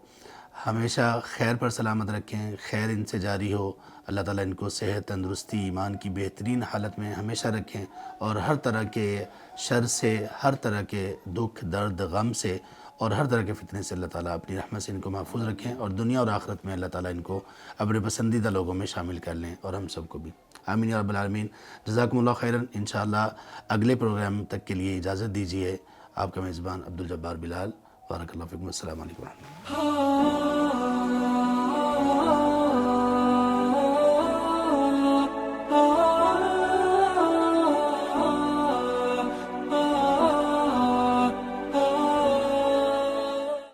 ہمیشہ خیر پر سلامت رکھیں, خیر ان سے جاری ہو. اللہ تعالیٰ ان کو صحت, تندرستی, ایمان کی بہترین حالت میں ہمیشہ رکھیں, اور ہر طرح کے شر سے, ہر طرح کے دکھ, درد, غم سے اور ہر طرح کے فتنے سے اللہ تعالیٰ اپنی رحمت سے ان کو محفوظ رکھیں, اور دنیا اور آخرت میں اللہ تعالیٰ ان کو اپنے پسندیدہ لوگوں میں شامل کر لیں, اور ہم سب کو بھی. آمین یا رب العالمین. جزاکم اللہ خیراً. انشاءاللہ اگلے پروگرام تک کے لیے اجازت دیجیے. آپ کا میزبان عبدالجبار بلال. بارک اللہ فیکم. السلام علیکم ورحمۃ اللہ.